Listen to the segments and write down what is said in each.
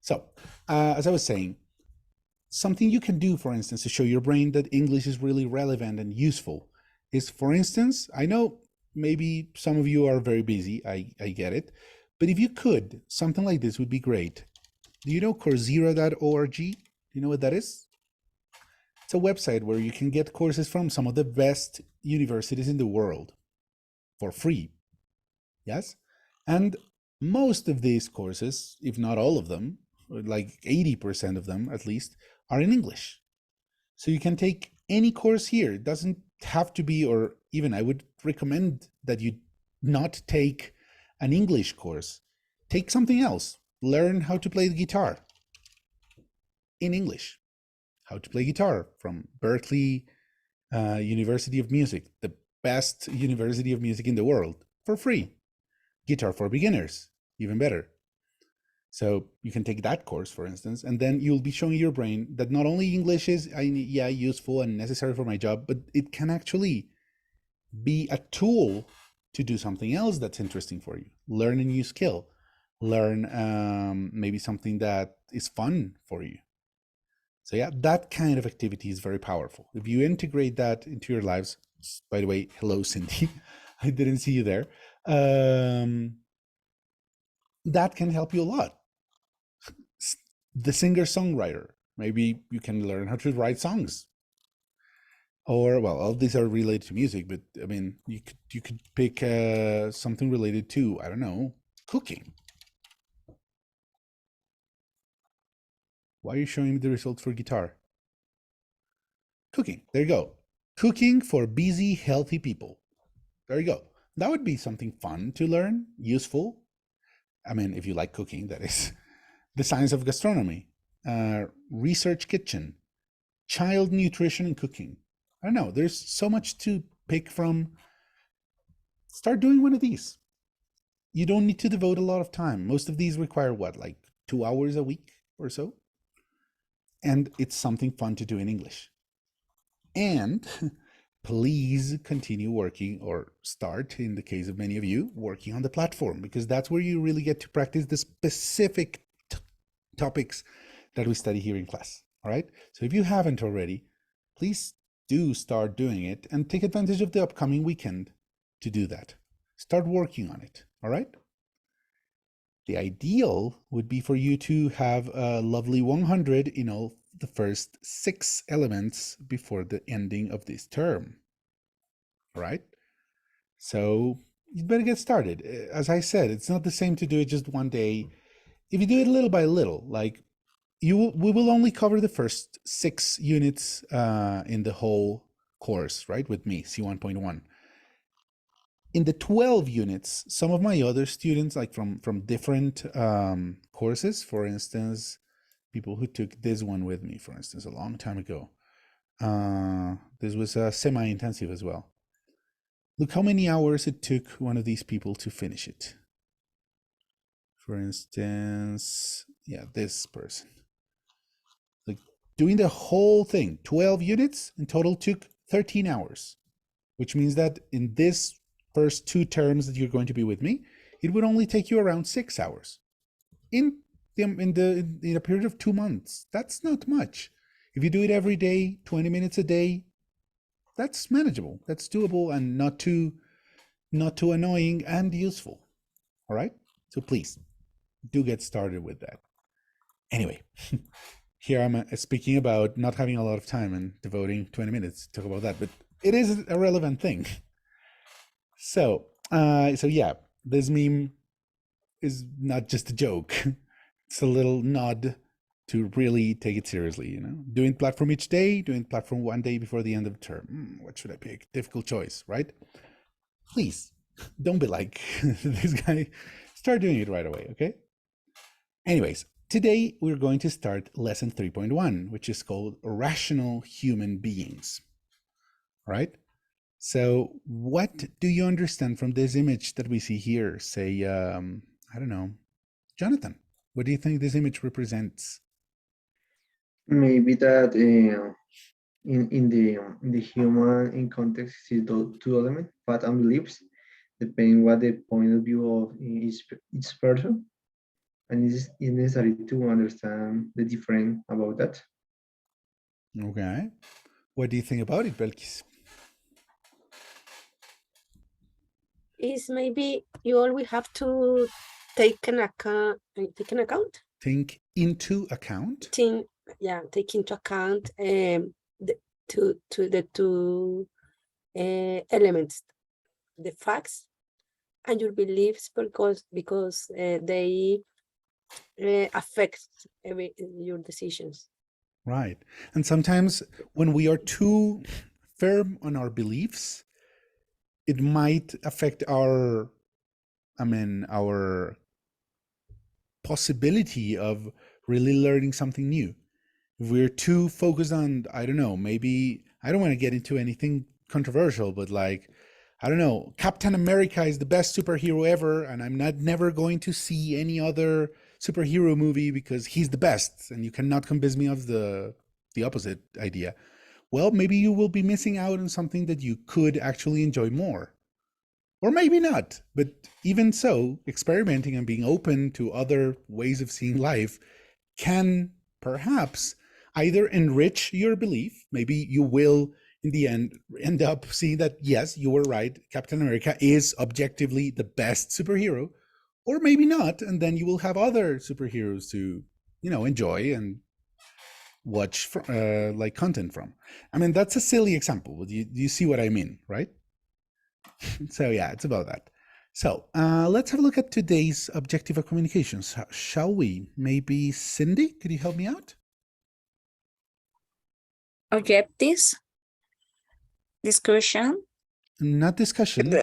So, as I was saying, something you can do, for instance, to show your brain that English is really relevant and useful is, for instance, I know maybe some of you are very busy, I get it, but if you could, something like this would be great. Do you know Coursera.org? Do you know what that is? It's a website where you can get courses from some of the best universities in the world for free. Yes? And most of these courses, if not all of them, like 80% of them at least, are in English. So you can take any course here. It doesn't have to be, or even I would recommend that you not take an English course. Take something else. Learn how to play the guitar in English. How to play guitar from Berkeley University of Music, the best university of music in the world, for free. Guitar for beginners, even better. So you can take that course, for instance, and then you'll be showing your brain that not only English is, yeah, useful and necessary for my job, but it can actually be a tool to do something else that's interesting for you. Learn a new skill. Learn maybe something that is fun for you. So yeah, that kind of activity is very powerful. If you integrate that into your lives, by the way, hello, Cindy. I didn't see you there. That can help you a lot. The singer-songwriter, maybe you can learn how to write songs. Or, well, all these are related to music, but I mean, you could pick something related to, I don't know, cooking. Why are you showing me the results for guitar? Cooking, there you go. Cooking for busy, healthy people. There you go. That would be something fun to learn, useful. I mean, if you like cooking, that is. The science of gastronomy, research kitchen, child nutrition and cooking. I don't know. There's so much to pick from. Start doing one of these. You don't need to devote a lot of time. Most of these require what, like 2 hours a week or so? And it's something fun to do in English. And please continue working, or start, in the case of many of you, working on the platform, because that's where you really get to practice the specific topics that we study here in class. All right. So if you haven't already, please do start doing it and take advantage of the upcoming weekend to do that. Start working on it. All right. The ideal would be for you to have a lovely 100 in all the first 6 elements before the ending of this term. All right. So you'd better get started. As I said, it's not the same to do it just one day. If you do it little by little, like we will only cover the first 6 units in the whole course, right? With me, C1.1. In the 12 units, some of my other students, like from different courses, for instance, people who took this one with me, for instance, a long time ago. This was a semi-intensive as well. Look how many hours it took one of these people to finish it. For instance, yeah, this person. Like doing the whole thing, 12 units in total took 13 hours, which means that in this first 2 terms that you're going to be with me, it would only take you around 6 hours in a period of 2 months. That's not much. If you do it every day, 20 minutes a day, that's manageable. That's doable and not too annoying and useful. All right? So please do get started with that. Anyway, here I'm speaking about not having a lot of time and devoting 20 minutes to talk about that, but it is a relevant thing. So yeah, this meme is not just a joke. It's a little nod to really take it seriously, you know? Doing platform each day, doing platform one day before the end of the term. What should I pick? Difficult choice, right? Please, don't be like this guy. Start doing it right away, okay? Anyways, today we're going to start lesson 3.1, which is called Rational Human Beings. All right? So what do you understand from this image that we see here? Say, I don't know, Jonathan, what do you think this image represents? Maybe that in the human in context is those two elements, fat and beliefs, depending what the point of view of each person. and it's necessary to understand the difference about that. Okay. What do you think about it, Belkis? Is maybe you always have to take an account. Take into account. Take into account the two elements, the facts and your beliefs, because they affect your decisions. Right. And sometimes when we are too firm on our beliefs, it might affect our possibility of really learning something new. If we're too focused on, I don't know, maybe, I don't want to get into anything controversial, but like, I don't know, Captain America is the best superhero ever, and I'm never going to see any other superhero movie because he's the best, and you cannot convince me of the opposite idea. Well, maybe you will be missing out on something that you could actually enjoy more. Or maybe not, but even so, experimenting and being open to other ways of seeing life can perhaps either enrich your belief. Maybe you will, in the end up seeing that, yes, you were right, Captain America is objectively the best superhero, or maybe not, and then you will have other superheroes to, enjoy and watch like content from. I mean, that's a silly example, but you see what I mean, right? So yeah, it's about that. So let's have a look at today's objective of communications, shall we? Maybe Cindy, could you help me out? Objectives, discussion. Not discussion.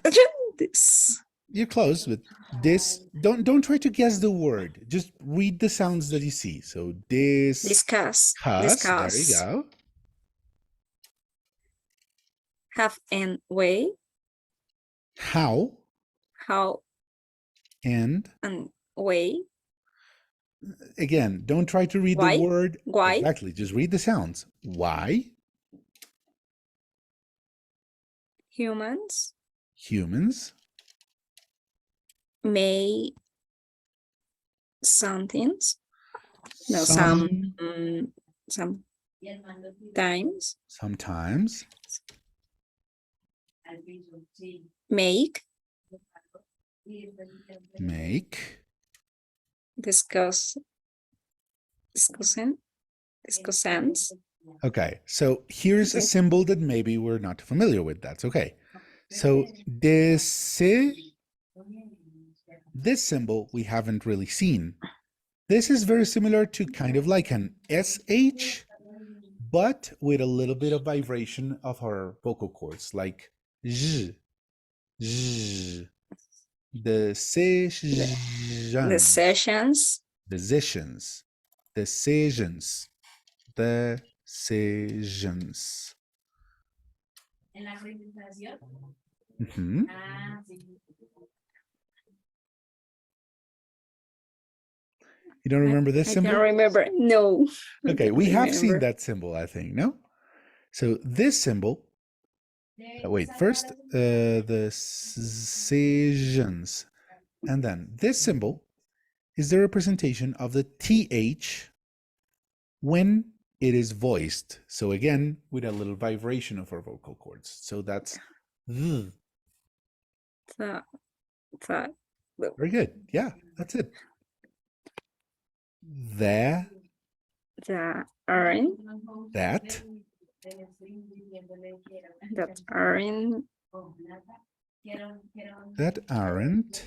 This. You're close, but this. Don't try to guess the word. Just read the sounds that you see. So Discuss. There you go. Have and way. How. And way. Again, don't try to read Why? the word. Why? Exactly. Just read the sounds. Why? Humans. May somethings. No, sometimes. Sometimes. Make. Discussants. Okay, so here's a symbol that maybe we're not familiar with. That's okay. So this symbol we haven't really seen. This is very similar to kind of like an SH, but with a little bit of vibration of our vocal cords, like Z, Z. Decisions. Mm-hmm. You don't remember this symbol? I don't remember. No. Okay, we have seen that symbol, I think, no? So this symbol, wait, first the decisions, and then this symbol is the representation of the TH when it is voiced. So again, with a little vibration of our vocal cords. So that's th. Very good. Yeah, that's it. That. Aren't. That aren't.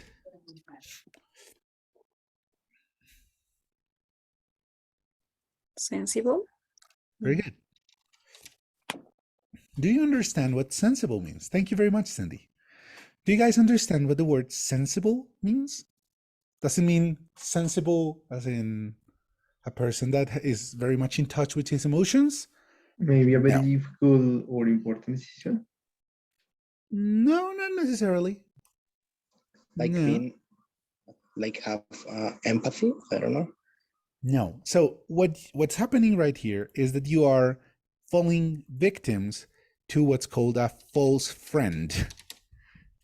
Sensible. Very good. Do you understand what sensible means? Thank you very much, Cindy. Do you guys understand what the word sensible means? Does it mean sensible as in a person that is very much in touch with his emotions? Maybe a very difficult or important decision? No, not necessarily. Like have empathy? I don't know. No. So what's happening right here is that you are falling victims to what's called a false friend.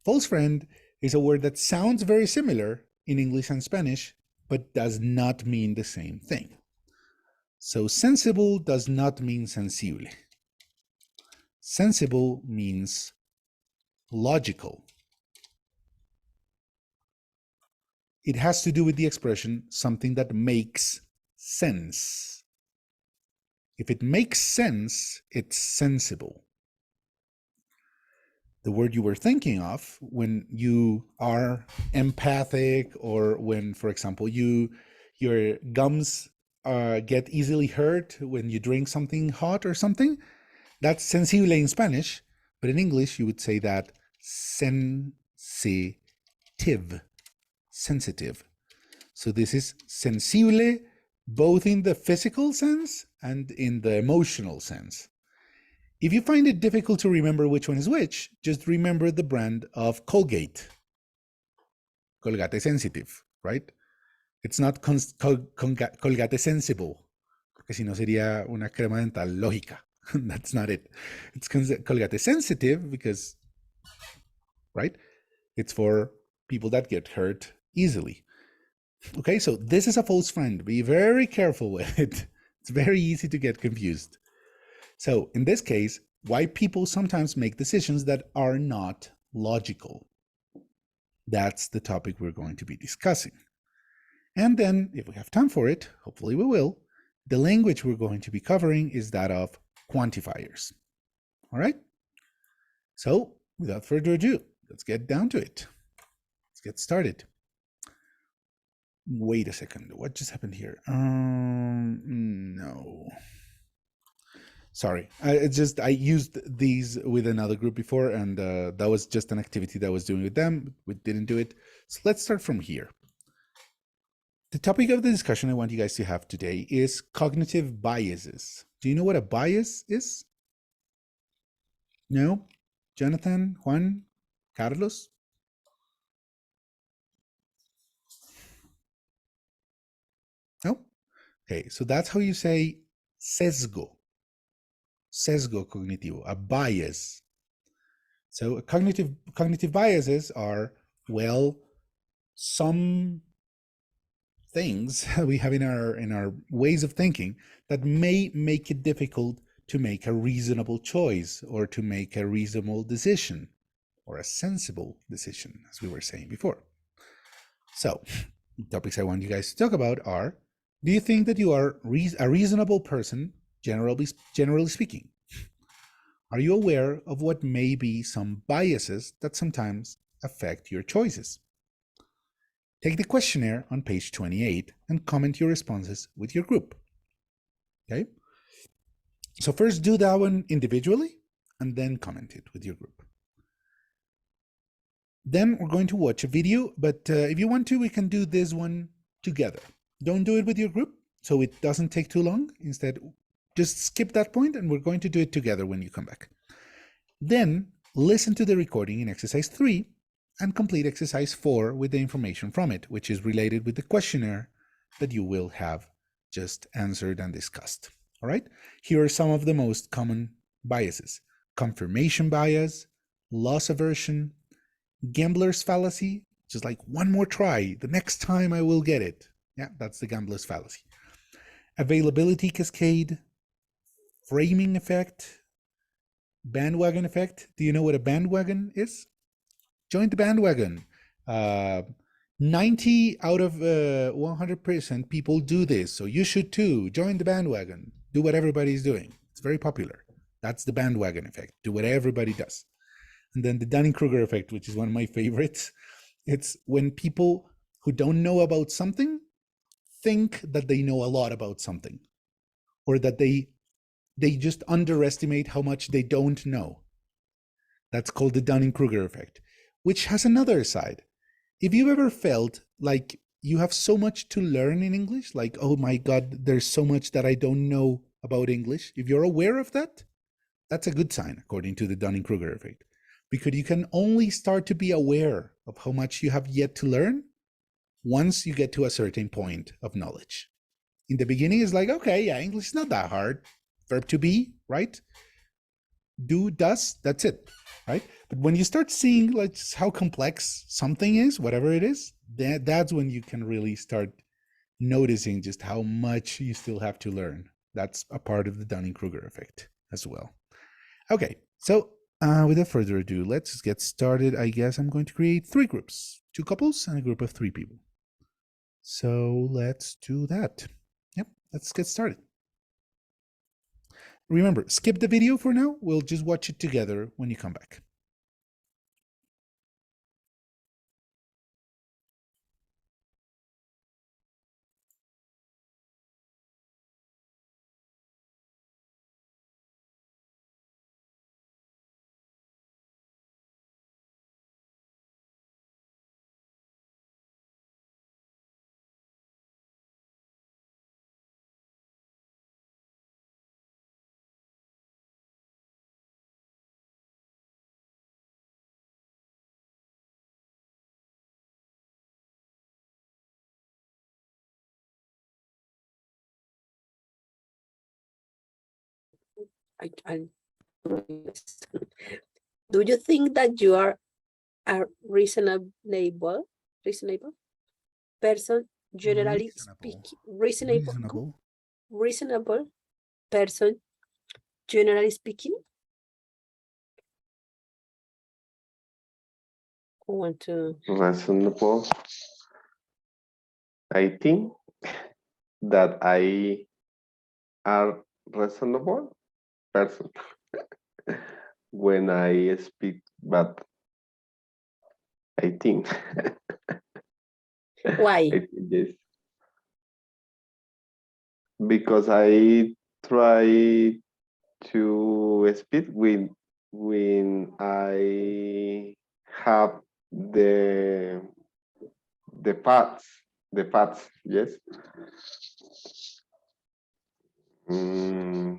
False friend is a word that sounds very similar in English and Spanish, but does not mean the same thing. So sensible does not mean sensible. Sensible means logical. It has to do with the expression something that makes sense. If it makes sense, it's sensible. The word you were thinking of when you are empathic, or when, for example, your gums get easily hurt when you drink something hot or something, that's sensible in Spanish, but in English you would say that sensitive. Sensitive. So this is sensible both in the physical sense and in the emotional sense. If you find it difficult to remember which one is which, just remember the brand of Colgate. Colgate Sensitive, right? It's not Colgate Sensible, porque si no sería una crema dental lógica. That's not it. It's Colgate Sensitive because, right? It's for people that get hurt easily. Okay, so this is a false friend. Be very careful with it. It's very easy to get confused. So in this case, why people sometimes make decisions that are not logical. That's the topic we're going to be discussing. And then, if we have time for it, hopefully we will, the language we're going to be covering is that of quantifiers. All right? So, without further ado, let's get down to it. Let's get started. Wait a second. What just happened here? No. Sorry. I used these with another group before, and that was just an activity that I was doing with them. We didn't do it. So let's start from here. The topic of the discussion I want you guys to have today is cognitive biases. Do you know what a bias is? No? Jonathan, Juan, Carlos? No? Okay, so that's how you say sesgo. Sesgo cognitivo, a bias. So cognitive biases are, well, some things we have in our ways of thinking that may make it difficult to make a reasonable choice or to make a reasonable decision or a sensible decision, as we were saying before. So the topics I want you guys to talk about are, do you think that you are a reasonable person, generally speaking? Are you aware of what may be some biases that sometimes affect your choices? Take the questionnaire on page 28 and comment your responses with your group. Okay? So first do that one individually and then comment it with your group. Then we're going to watch a video, but if you want to, we can do this one together. Don't do it with your group so it doesn't take too long. Instead, just skip that point and we're going to do it together when you come back. Then listen to the recording in exercise 3 and complete exercise 4 with the information from it, which is related with the questionnaire that you will have just answered and discussed. All right? Here are some of the most common biases: confirmation bias, loss aversion, gambler's fallacy, just like one more try, the next time I will get it. Yeah, that's the gambler's fallacy. Availability cascade, framing effect, bandwagon effect. Do you know what a bandwagon is? Join the bandwagon. 90 out of 100% people do this, so you should too. Join the bandwagon. Do what everybody's doing. It's very popular. That's the bandwagon effect. Do what everybody does. And then the Dunning-Kruger effect, which is one of my favorites. It's when people who don't know about something think that they know a lot about something, or that they just underestimate how much they don't know. That's called the Dunning-Kruger effect, which has another side. If you've ever felt like you have so much to learn in English, like, oh my God, there's so much that I don't know about English. If you're aware of that, that's a good sign, according to the Dunning-Kruger effect, because you can only start to be aware of how much you have yet to learn once you get to a certain point of knowledge. In the beginning, it's like, okay, yeah, English is not that hard. Verb to be, right? Do, does, that's it, right? But when you start seeing like how complex something is, whatever it is, that's when you can really start noticing just how much you still have to learn. That's a part of the Dunning-Kruger effect as well. Okay, so without further ado, let's get started. I guess I'm going to create 3 groups, 2 couples and a group of 3 people. So let's do that. Yep, let's get started. Remember, skip the video for now. We'll just watch it together when you come back. I do you think that you are a reasonable person, generally speaking, reasonable person, generally speaking? Who want to? Reasonable. I think that I are reasonable person when I speak, but I think. Why? I think yes. Because I try to speak when I have the facts, yes. Mm,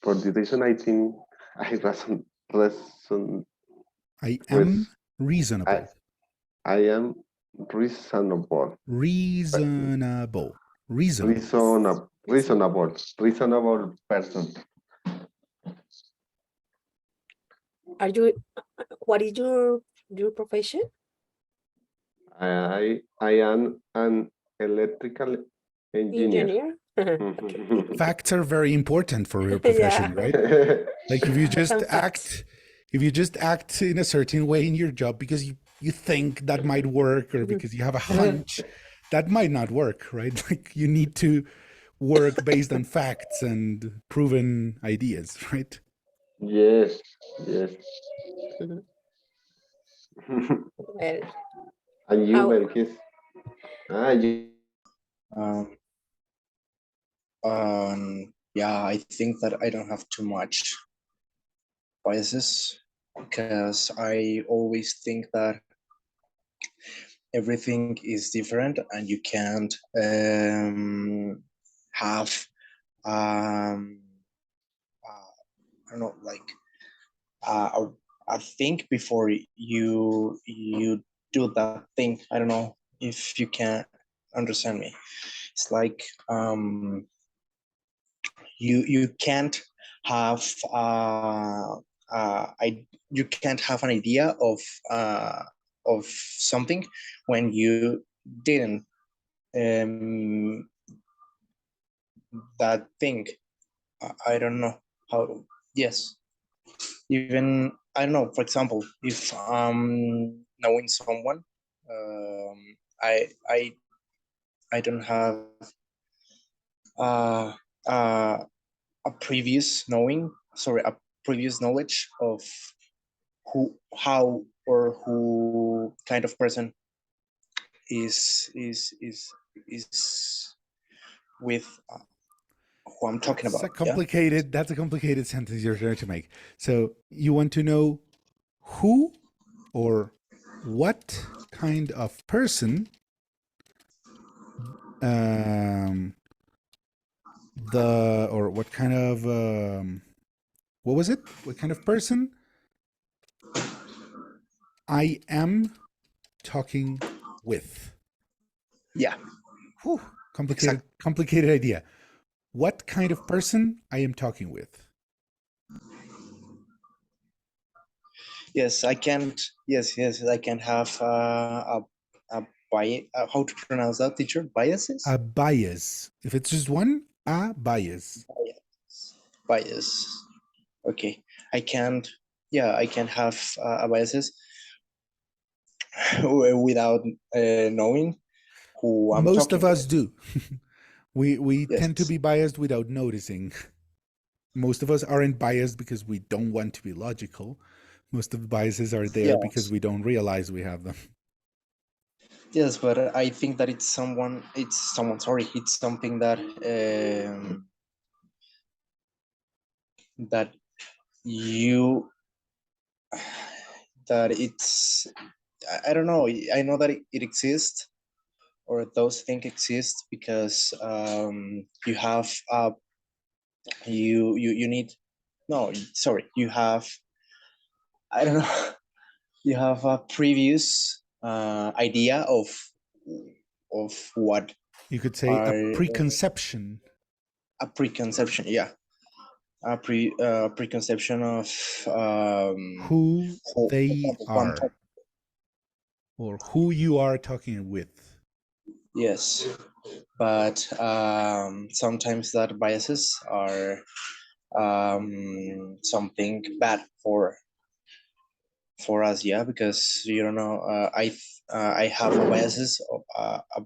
for the reason I think I reason I am reasonable. I am reasonable. Reasonable. Reasonable person. Are you? What is your profession? I am an electrical engineer. Engineer. Facts are very important for your profession, Yeah. right? Like if you just Some facts. act in a certain way in your job because you think that might work or because you have a hunch, that might not work, right? Like you need to work based on facts and proven ideas, right? Yes, yes. Mhm. Well, And you, how? Belkis? You. Um, yeah, I think that I don't have too much biases because I always think that everything is different and you can't have I don't know, like a think before you do that thing. I don't know if you can understand me. It's like you can't have you can't have an idea of something when you didn't that thing. I don't know how. Yes, even I don't know. For example, if knowing someone, I don't have uh, uh, a previous knowing. Sorry, a previous knowledge of how or who kind of person is with who I'm talking about. That's a complicated sentence you're trying to make. So you want to know who or what kind of person what kind of what was it? What kind of person I am talking with? Yeah. Whew, complicated idea. What kind of person I am talking with? Yes, I can't. Yes, I can have a how to pronounce that, teacher? Biases? A bias. If it's just one, a bias. Bias. Okay. I can't have a biases without knowing who I'm Most talking of us with. do. we tend to Yes. be biased without noticing. Most of us aren't biased because we don't want to be logical. Most of the biases are there because Yes. we don't realize we have them. Yes, but I think that it's sorry, it's something that that you that it's I don't know. I know that it exists, or those things exist because you have you need no sorry you have I don't know you have a previous idea of what You could say a are preconception. a preconception, yeah, a preconception of Who they who I'm are or who you are talking with. yes, but sometimes that biases are something bad for us, yeah, because you don't know. I have a a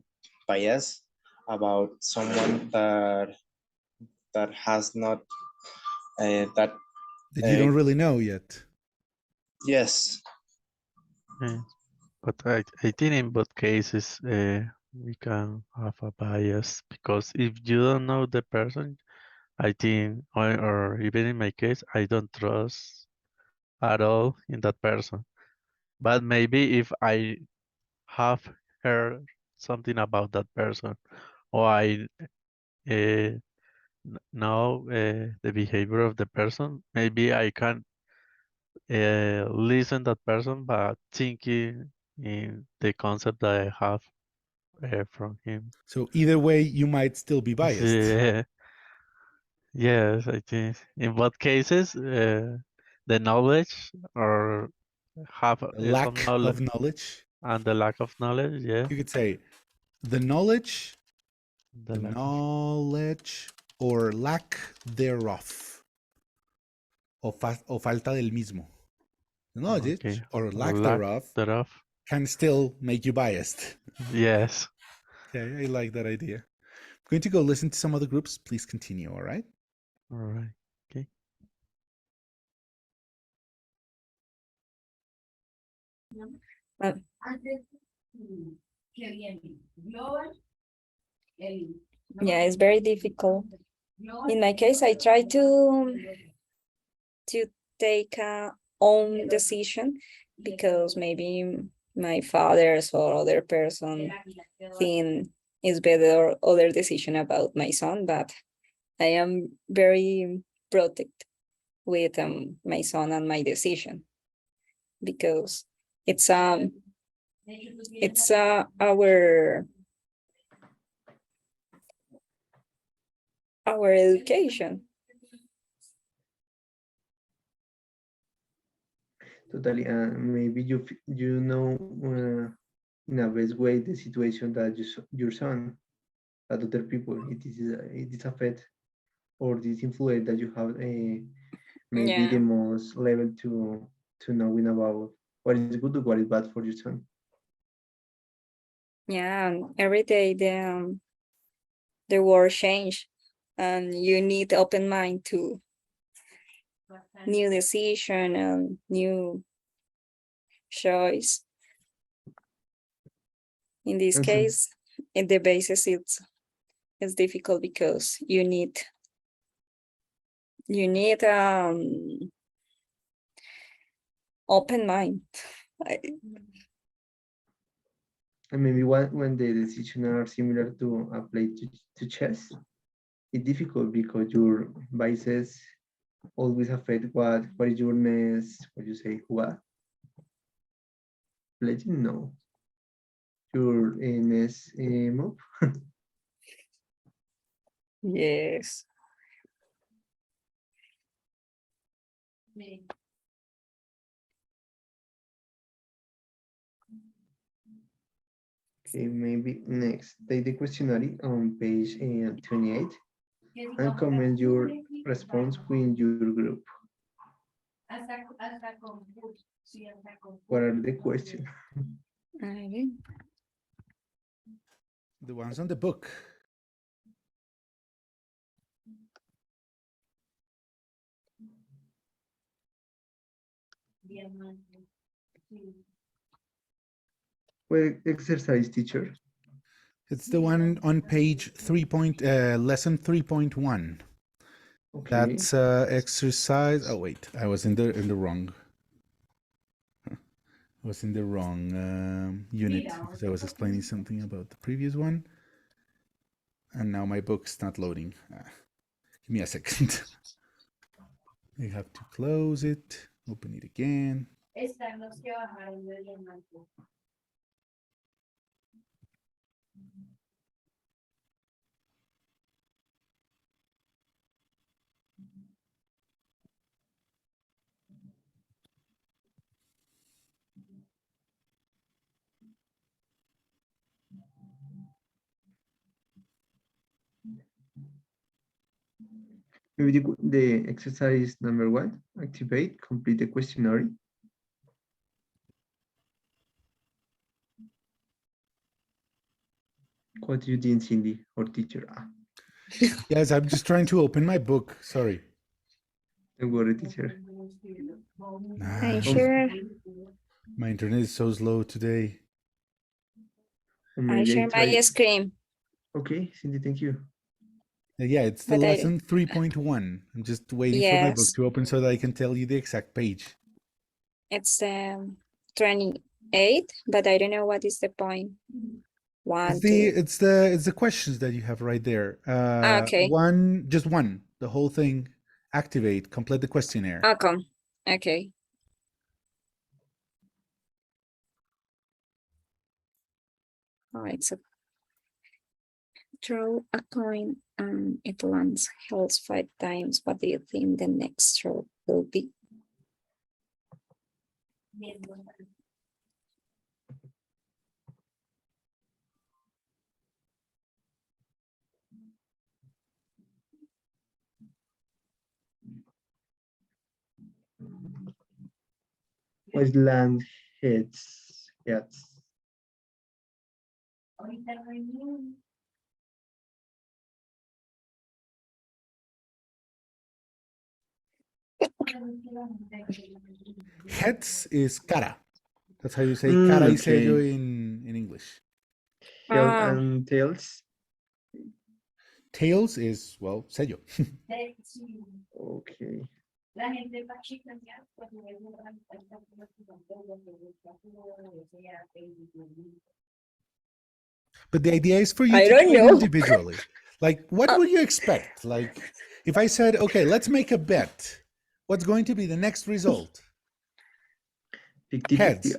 bias about someone that has not that That you don't really know yet. yes. Yes. But I think in both cases, we can have a bias because if you don't know the person, I think, or even in my case, I don't trust at all in that person. But maybe if I have heard something about that person, or I know the behavior of the person, maybe I can listen that person, but thinking in the concept that I have from him. So either way, you might still be biased. Yeah. Yes, I think in both cases, the knowledge or have The some lack knowledge of knowledge. and the lack of knowledge, yeah, You could say the knowledge, the lack of knowledge or lack thereof. O falta del mismo. The knowledge okay, or or lack lack thereof thereof. can still make you biased. Yes. Okay, I like that idea. I'm going to go listen to some other groups. Please continue, all right? All right. Okay. Uh, yeah, it's very difficult. In my case, I try to take a own decision because maybe my father's or other person think is better other decision about my son, but I am very protect with my son and my decision because it's our education. Totally. Maybe you know in a best way the situation that your son, that other people, it is affect or this influence that you have maybe Yeah, the most level to knowing about what is good or what is bad for your son. yeah, and every day the world change and you need open mind to new decision and new choice. In this And so, case, in the basis it's difficult because you need open mind. and maybe when the decisions are similar to a play to chess, it's difficult because your biases always affect what is your next, what you say, what? Legend, no. Your next move. Yes. Okay, maybe next. Take the questionnaire on page 28 and comment your response with your group. What are the questions? Alright. The ones on the book. Well, exercise teacher. It's the one on page lesson 3.1. Okay. That's exercise. Oh wait, I was in the wrong. I was in the wrong unit because I was explaining something about the previous one, and now my book's not loading. Give me a second. I have to close it, open it again. Maybe the exercise number 1, activate, complete the questionnaire. What do you think, Cindy, or teacher? Yes, I'm just trying to open my book. Sorry. Don't worry, teacher. Are you sure? My internet is so slow today. Or I maybe share my try. screen. Okay, Cindy, thank you. Yeah, it's the But I- lesson 3.1. I'm just waiting for my book Yes, to open so that I can tell you the exact page. it's 28, but I don't know what is the point. One, It's two. the questions that you have right there. Okay. Just one, the whole thing. Activate, complete the questionnaire. Okay. Okay. All right. So throw a coin and it lands heads 5 times. What do you think the next throw will be? What's land heads? Heads. Heads is cara. That's how you say cara y sello Okay. in English. Head Ah. and tails. Tails is, well, sello. Okay. But the idea is for you I to don't do it know. individually. Like, what would you expect? Like, if I said, okay, let's make a bet, what's going to be the next result? 50-50.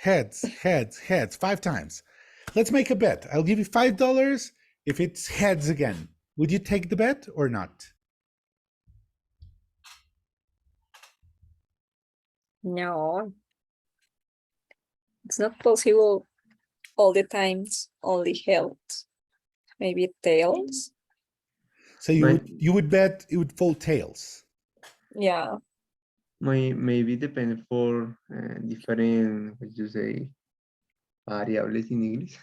Heads, 5 times. Let's make a bet. I'll give you $5 if it's heads again. Would you take the bet or not? No, it's not possible all the times, only heads. Maybe tails. So you would bet it would fall tails. Yeah. Maybe depend for different, what you say, variables in English.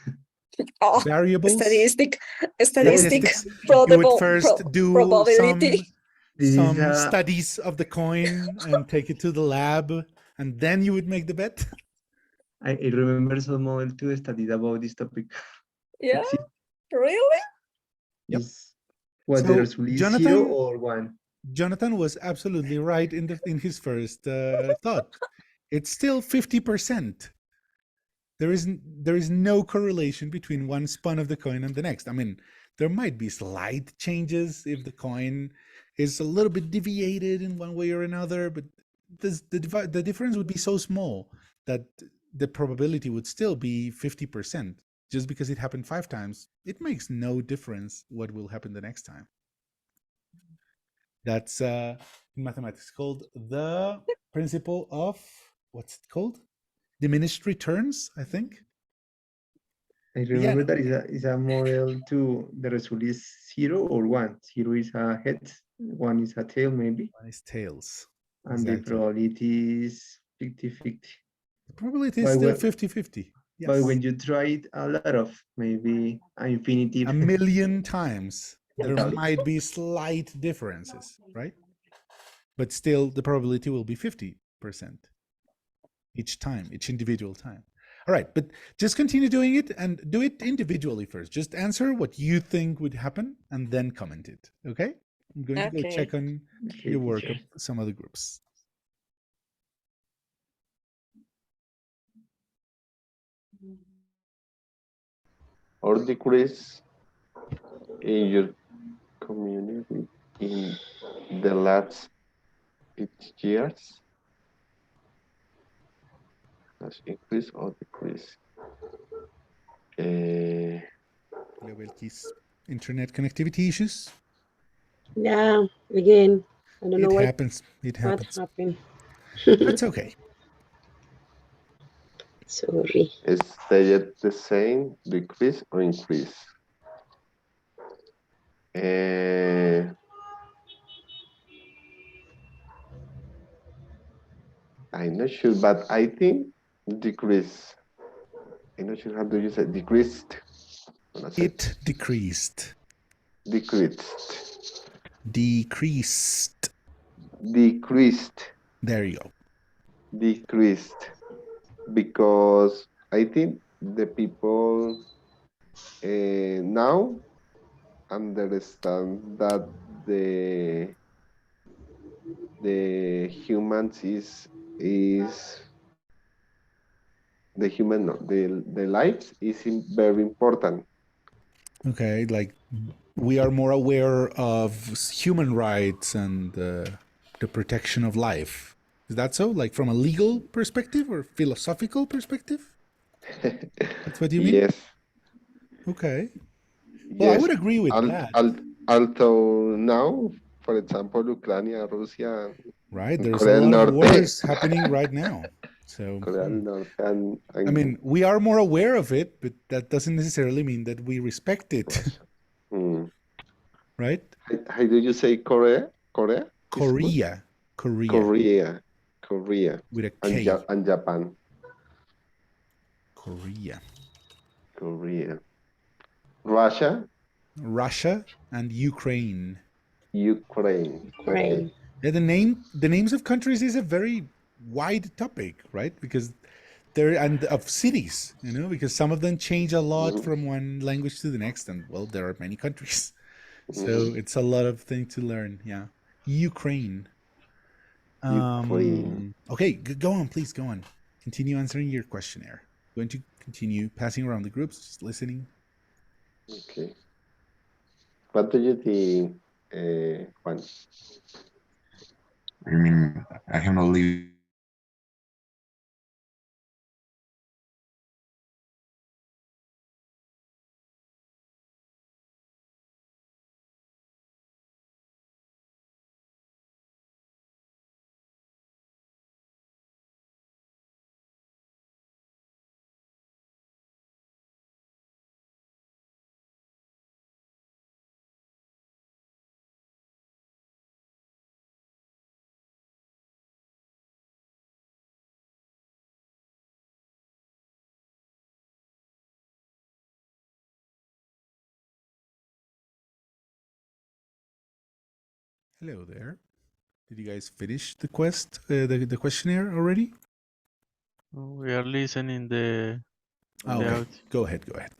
Oh, Variables, statistic statistics. You would probable first do probability. some studies of the coin and take it to the lab, and then you would make the bet. I remember some model to study about this topic. Yeah, really? Yep. Is what the So result is 0 or 1? Jonathan was absolutely right in his first thought. It's still 50%. There is no correlation between one spun of the coin and the next. I mean, there might be slight changes if the coin is a little bit deviated in one way or another, but the difference would be so small that the probability would still be 50%. Just because it happened 5 times, it makes no difference what will happen the next time. That's in mathematics called the principle of, what's it called? Diminished returns, I think. I But yeah, remember no, that is a model to the result is 0 or 1. 0 is a head, 1 is a tail maybe, one is tails. and the Exactly. probability is 50-50. The probability is But still when, 50-50. but Yes. when you try it a lot of, maybe an infinitive, A million times, there totally. might be slight differences, right? But still, the probability will be 50% each time, each individual time. All right, but just continue doing it and do it individually first. Just answer what you think would happen and then comment it. Okay? I'm going to go Okay. check on Okay, your work teacher. of some other groups. Or decrease in your community in the last 8 years? Has increase or decrease? Levelkis internet connectivity issues. Yeah, again, I don't know It happens. It what happens. happened. That's okay. Sorry. Stay at the same, decrease or increase? I'm not sure, but I think decrease. I'm not sure how do you say decreased. It decreased. Decreased. Decreased. Decreased. There you go. Decreased. Because I think the people now understand that the the humans is the human no, the lives is very important. Okay, like we are more aware of human rights and the protection of life. Is that so? Like from a legal perspective or philosophical perspective? That's what you mean? Yes, Okay. Well, I yes. would agree with that. Although now, for example, Ukraine, Russia, Right? and There's a Korea del lot of Norte, wars happening right now. So, Korea del Norte, I mean, we are more aware of it, but that doesn't necessarily mean that we respect it, Russia. Hmm. right? How do you say Korea? Korea is good. Korea, Korea Korea, Korea, with a and K, and Japan, Korea, Korea, Russia, Russia, and Ukraine. Ukraine. Okay. Great. Yeah, the names of countries is a very wide topic, right? Because they're and of cities, because some of them change a lot Mhm, from one language to the next, and well, there are many countries, so mhm. it's a lot of things to learn. Yeah, Ukraine. Ukraine. Okay, go on, please go on. Continue answering your questionnaire. I'm going to continue passing around the groups, just listening. Okay. What do you think, Juan? I mean, I have not lived Hello there. Did you guys finish the the questionnaire already? We are listening the Okay, audio. go ahead, go ahead.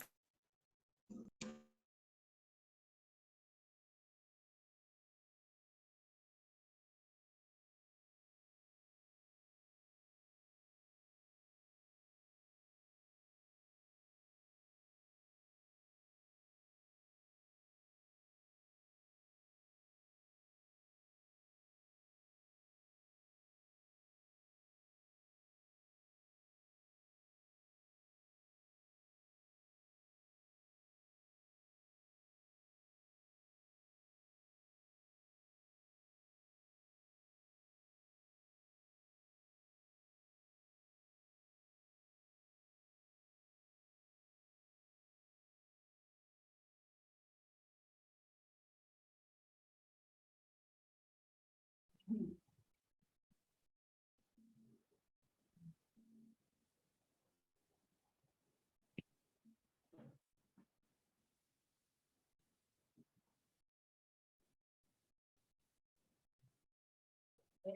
Hello.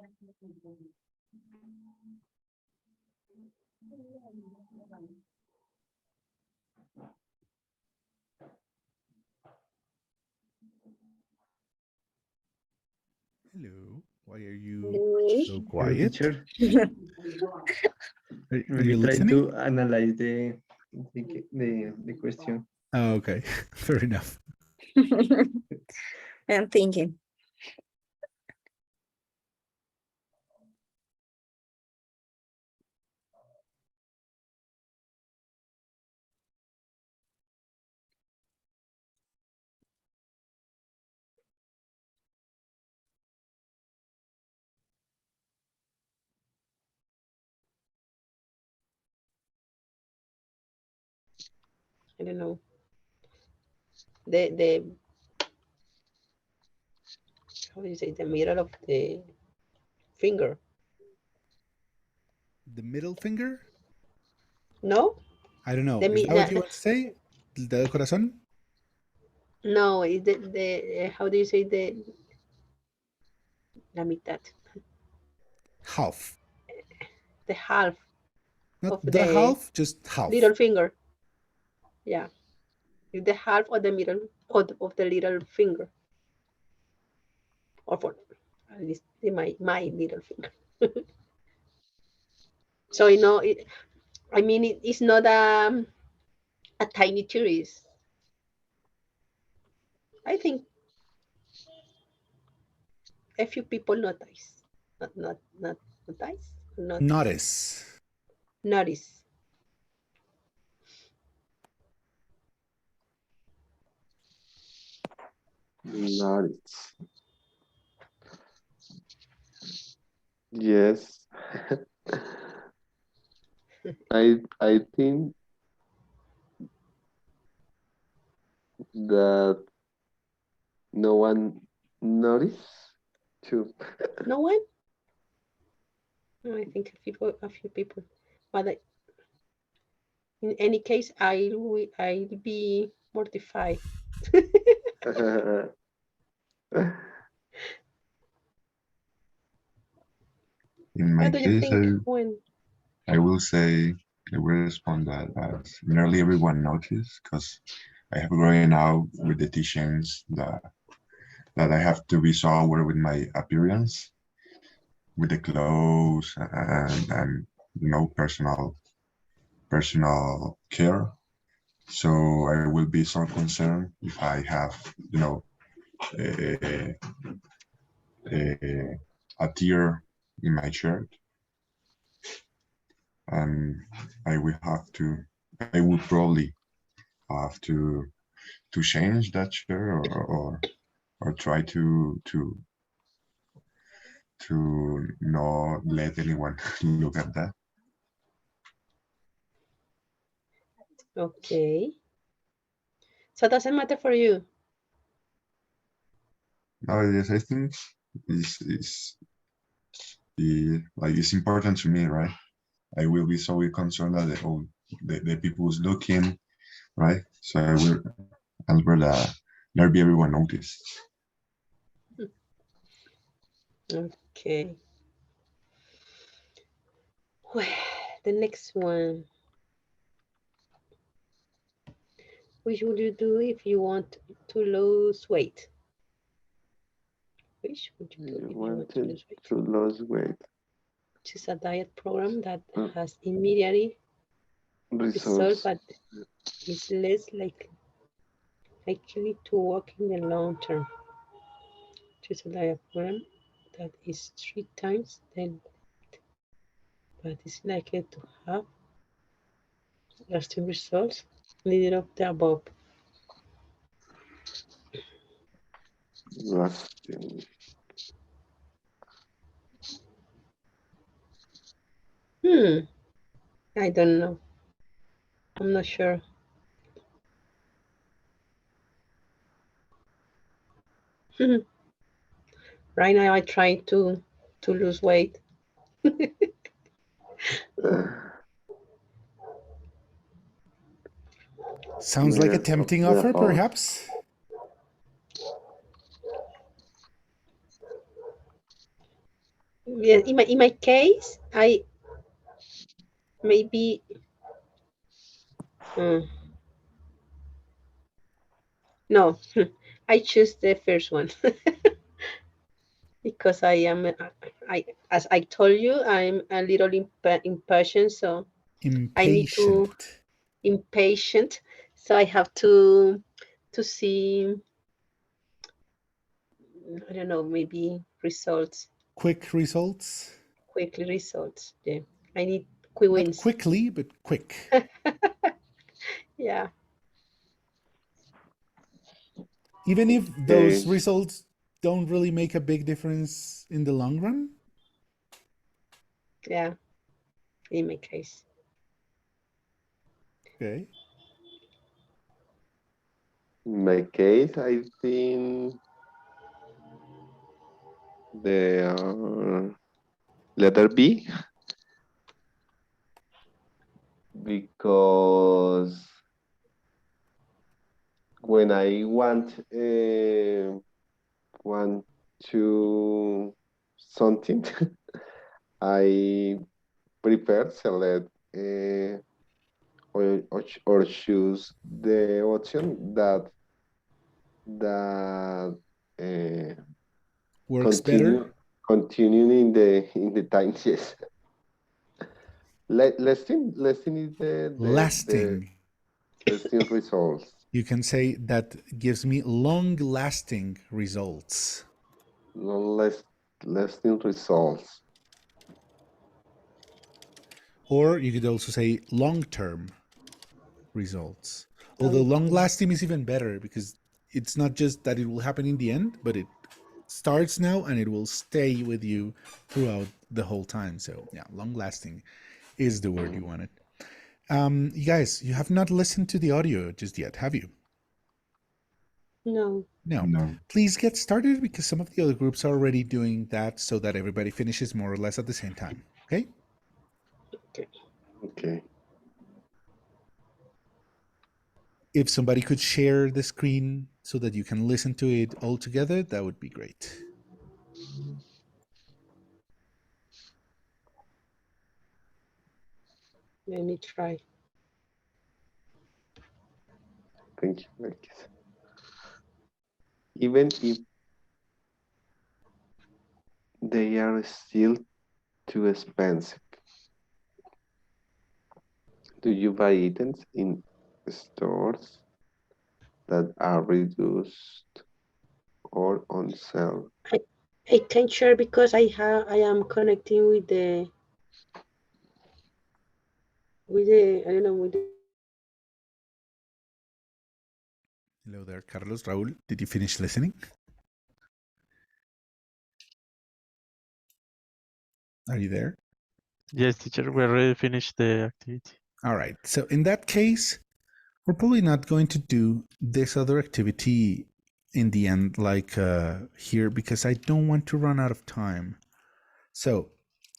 Why are you Me? so Hello, quiet? teacher. Are Maybe you try listening? to analyze the question. Oh, okay. Fair enough. I'm thinking. I don't know. The how do you say, the middle of the finger? The middle finger? No, I don't know. the Is mi- that what na- you want to say? El dedo corazón? no, is the how do you say la mitad, Half. the half Not of the half, just half. little finger? Yeah, the half of the middle of the little finger, or for at least my little finger. So you know, I mean, it's not a tiny tourist. I think a few people notice, not notice, not Notice. notice. Notice. Yes. I think that no one noticed too. No one? No, I think a few people. But in any case, I'll be mortified. In my What do you case, think when? I will say, I will respond that nearly everyone noticed because I have grown out with the teachings that I have to be so aware with my appearance, with the clothes and personal care. So I will be so concerned if I have a, a tear in my shirt, and I would probably have to change that shirt or try to not let anyone look at that. Okay. So it doesn't matter for you. Nowadays, I think like it's important to me, right? I will be so concerned that the people is looking, right? So I will answer that not be everyone notice. Okay. Well, the next one. Which would you do if you want to lose weight? Which would you do You if you want to wanted lose weight? to lose weight. Which is a diet program that Mm. has immediate result, Results. but is less likely to work in the long term. Which is a diet program that is 3 times then, but is likely to have lasting results. Neither of the above. Lasting. I don't know. I'm not sure. Right now I try to lose weight. Sounds like a Yes, of tempting the offer, whole. perhaps. Yeah, in my case, I maybe uh, no, I choose the first one because I as I told you, I'm a little impatient, so I need to Impatient. impatient, so I have to see, I don't know, maybe results, Quick results. quickly results. Yeah, I need quick Not wins. quickly, but quick. Yeah, Even if those Okay. results don't really make a big difference in the long run. yeah, in my case. Okay. In my case, I think the letter B, because when I want to something, I prefer select or choose the option that uh, Works better. continue continuing in the time. Yes, lesson is the Lasting. lasting results. You can say that gives me long lasting results. No lasting results. Or you could also say long term results. Although Long long term. lasting is even better because it's not just that it will happen in the end, but it starts now and it will stay with you throughout the whole time. So, yeah, long lasting is the word you wanted. You guys, you have not listened to the audio just yet, have you? No. No. No. Please get started because some of the other groups are already doing that so that everybody finishes more or less at the same time. Okay? Okay. Okay. If somebody could share the screen so that you can listen to it all together, that would be great. Let me try. Thank you, Marquez. Even if they are still too expensive, do you buy items in stores that are reduced or on sale? I, I can share because I am connecting with the I don't know with the Hello there, Carlos. Raul, did you finish listening? Are you there? Yes, teacher, we already finished the activity. All right. So, in that case, we're probably not going to do this other activity in the end, like here, because I don't want to run out of time. So,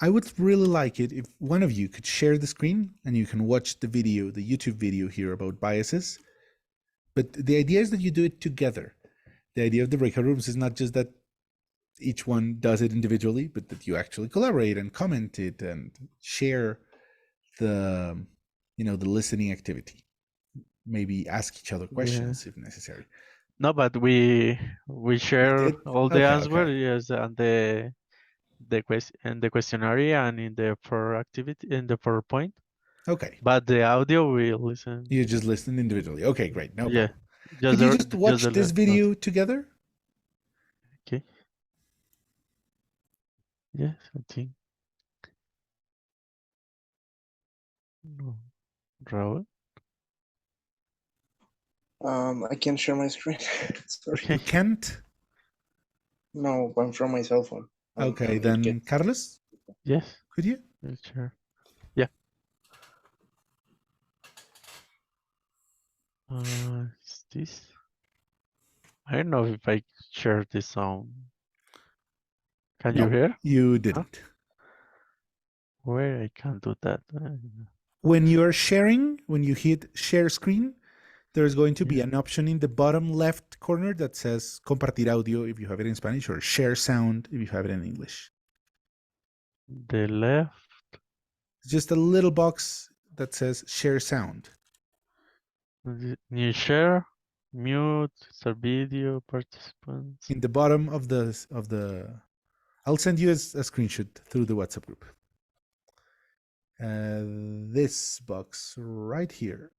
I would really like it if one of you could share the screen and you can watch the video, the YouTube video here about biases. But the idea is that you do it together. The idea of the breakout rooms is not just that each one does it individually, but that you actually collaborate and comment it and share the, the listening activity. Maybe ask each other Yeah. questions if necessary. No, but we You share did? all the Okay, answer, okay. yes, and the questionnaire and in the for activity in the PowerPoint. Okay. But the audio we listen. You just listen individually. Okay, great. No Yeah, problem. Could you just just watch this notes. video together? Okay. Yes, I think. No. Raul. I can share my screen. Sorry. Okay. You can't? No, I'm from my cell phone. Okay, It then gets. Carlos, Yes. could you? Sure. Yeah. Is this? I don't know if I share the sound. Can you No, hear? you Huh? didn't. Where I can do that? When you are sharing, when you hit share screen, there's going to be Yeah. an option in the bottom left corner that says compartir audio if you have it in Spanish or share sound if you have it in English. The left. Just a little box that says share sound. New share. Mute. Start video. Participants. In the bottom of the I'll send you a screenshot through the WhatsApp group. This box right here.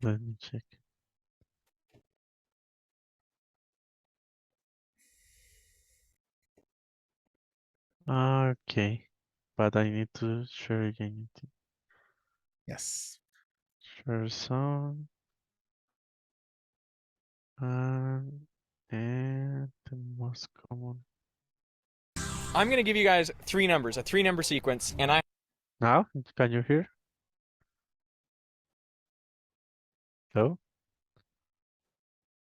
Let me check. Okay. But I need to share again. Yes. Share sound. And the most common. I'm going to give you guys three numbers, a three-number sequence, and Now, can you hear? Hello?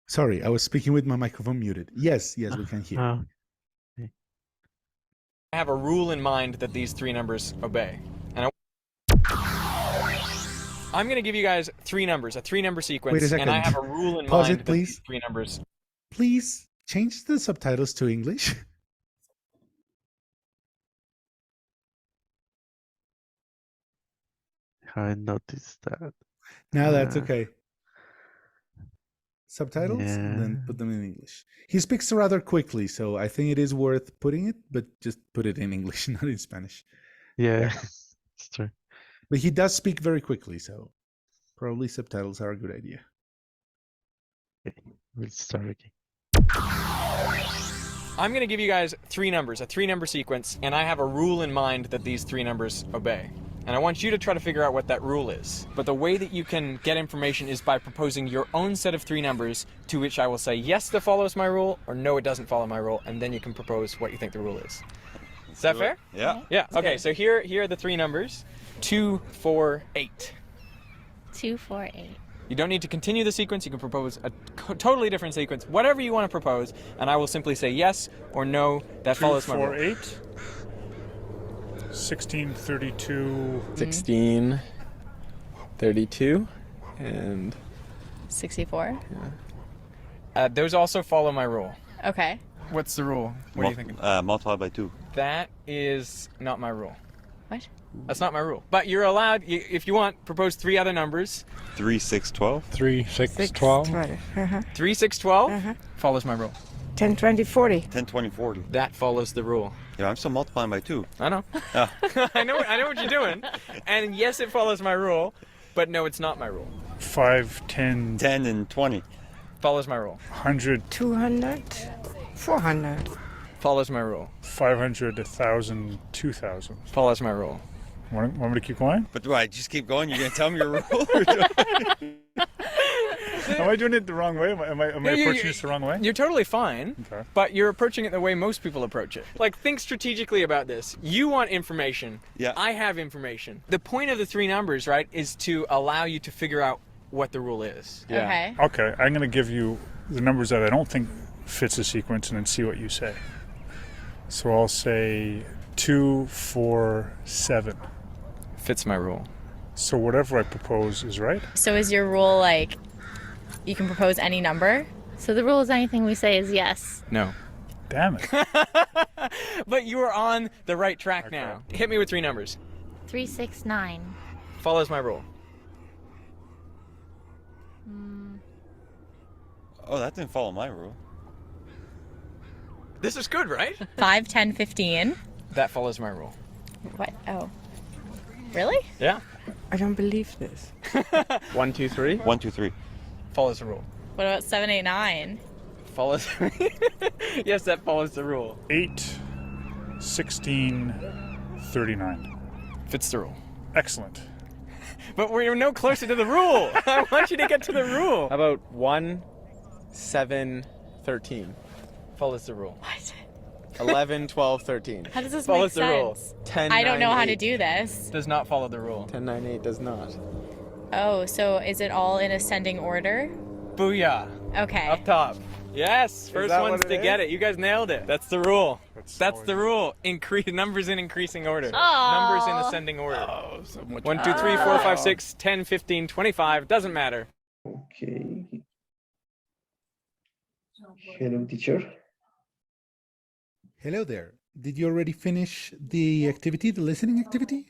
Sorry, I was speaking with my microphone muted. Yes, we can hear. Okay. I have a rule in mind that these three numbers obey. And I'm going to give you guys three numbers, a three-number sequence, Wait a second. and I have a rule in Pause mind it, that please. these three numbers. Please change the subtitles to English. I noticed that. Now that's okay. Subtitles, Yeah. then put them in English. He speaks rather quickly, so I think it is worth putting it, but just put it in English, not in Spanish. Yeah, it's true. But he does speak very quickly, so probably subtitles are a good idea. Okay, we'll start again. I'm going to give you guys three numbers, a three-number sequence, and I have a rule in mind that these three numbers obey. And I want you to try to figure out what that rule is. But the way that you can get information is by proposing your own set of three numbers, to which I will say, yes, that follows my rule, or no, it doesn't follow my rule, and then you can propose what you think the rule is. Is that fair? Yeah. Yeah, okay, so here are the three numbers. 2, 4, 8. 2, 4, 8. You don't need to continue the sequence, you can propose a totally different sequence, whatever you want to propose, and I will simply say yes or no, that follows my rule. 2, 4, 8. 16, 32. 16, 32, and 64. Those also follow my rule. Okay. What's the rule? What are you thinking? Multiply by 2. That is not my rule. What? That's not my rule. But you're allowed, if you want, propose three other numbers. 3, 6, 12. 3, 6, 12. 3, 6, 12 follows my rule. 10, 20, 40. 10, 20, 40. That follows the rule. Yeah, I'm still multiplying by 2. I know. Yeah. I know what you're doing. And yes, it follows my rule, but no, it's not my rule. 5, 10. 10 and 20. Follows my rule. 100. 200. 400. Follows my rule. 500, 1,000, 2,000. Follows my rule. Want me to keep going? But do I just keep going? You're going to tell me your rule? Am I doing it the wrong way? Am I approaching this the wrong way? You're totally fine, Okay. but you're approaching it the way most people approach it. Like, think strategically about this. You want information. Yeah. I have information. The point of the three numbers, right, is to allow you to figure out what the rule is. Okay. Okay, I'm going to give you the numbers that I don't think fits the sequence and then see what you say. So I'll say 2, 4, 7. Fits my rule. So whatever I propose is right? So is your rule like you can propose any number? So the rule is anything we say is yes. No. Damn it. But you are on the right track now. Hit me with three numbers. 3, 6, 9. Follows my rule. Oh, that didn't follow my rule. This is good, right? 5, 10, 15. That follows my rule. What? Oh. Really? Yeah. I don't believe this. 1, 2, 3. 1, 2, 3. Follows the rule. What about 7, 8, 9? Follows. Yes, that follows the rule. 8, 16, 39. Fits the rule. Excellent. But we're no closer to the rule. I want you to get to the rule. How about 1, 7, 13. Follows the rule. What? 11, 12, 13. How does this Follows make the rule. sense? 10, I don't 9, know how to 8. do this. Does not follow the rule. 10, 9, 8 does not. Oh, so is it all in ascending order? Booyah. Okay. Up top. Yes, first that ones what to it get is? it. You guys nailed it. That's the rule. That's always the rule. Increase numbers in increasing order. Aw. Numbers in ascending order. Oh, so much. 1, 2, 3, 4, 5, 6, 10, 15, 25. Doesn't matter. Okay. Hello, teacher. Hello there. Did you already finish the activity, the listening activity?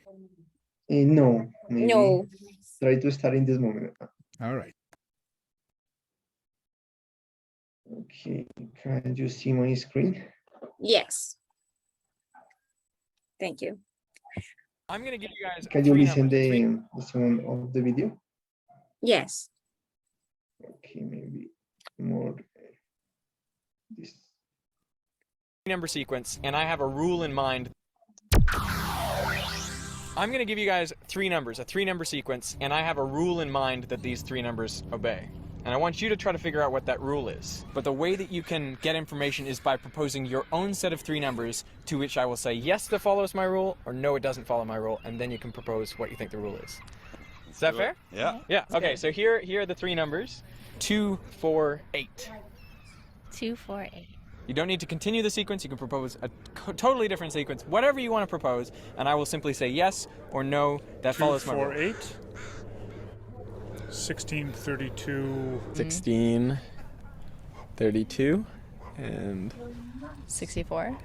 No, maybe No. try to start in this moment. All right. Okay, can you see my screen? Yes. Thank you. I'm going to give you guys Can you three listen numbers. the sound of the video? Yes. Okay, maybe more this. Number sequence, and I have a rule in mind. I'm going to give you guys three numbers, a three-number sequence, and I have a rule in mind that these three numbers obey. And I want you to try to figure out what that rule is. But the way that you can get information is by proposing your own set of three numbers, to which I will say, yes, that follows my rule, or no, it doesn't follow my rule, and then you can propose what you think the rule is. Is that fair? Yeah. Yeah, okay, so here are the three numbers. 2, 4, 8. 2, 4, 8. You don't need to continue the sequence. You can propose a totally different sequence, whatever you want to propose, and I will simply say yes or no. That 2, follows my 4, rule. 8. 16, 32. 16, 32, and 64.